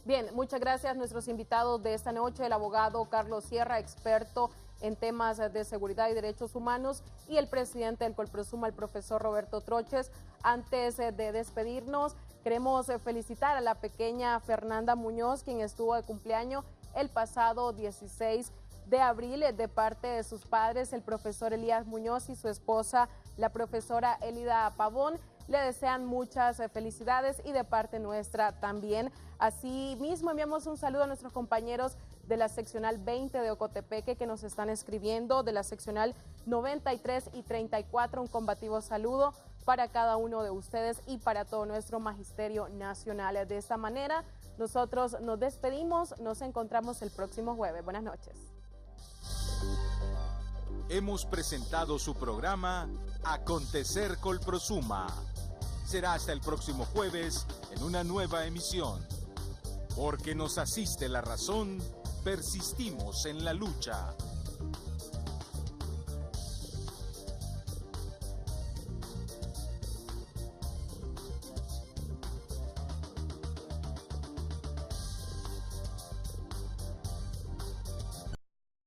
Bien, muchas gracias a nuestros invitados de esta noche, el abogado Carlos Sierra, experto en temas de seguridad y derechos humanos, y el presidente del Colprosuma, el profesor Roberto Troches. Antes de despedirnos, queremos felicitar a la pequeña Fernanda Muñoz, quien estuvo de cumpleaños el pasado 16 de abril, de parte de sus padres, el profesor Elías Muñoz y su esposa, la profesora Elida Pavón. Le desean muchas felicidades y de parte nuestra también. Asimismo, enviamos un saludo a nuestros compañeros de la seccional 20 de Ocotepeque que nos están escribiendo, de la seccional 93 y 34, un combativo saludo para cada uno de ustedes y para todo nuestro Magisterio Nacional. De esta manera, nosotros nos despedimos, nos encontramos el próximo jueves. Buenas noches. Hemos presentado su programa Acontecer Colprosuma. Será hasta el próximo jueves en una nueva emisión. Porque nos asiste la razón, persistimos en la lucha.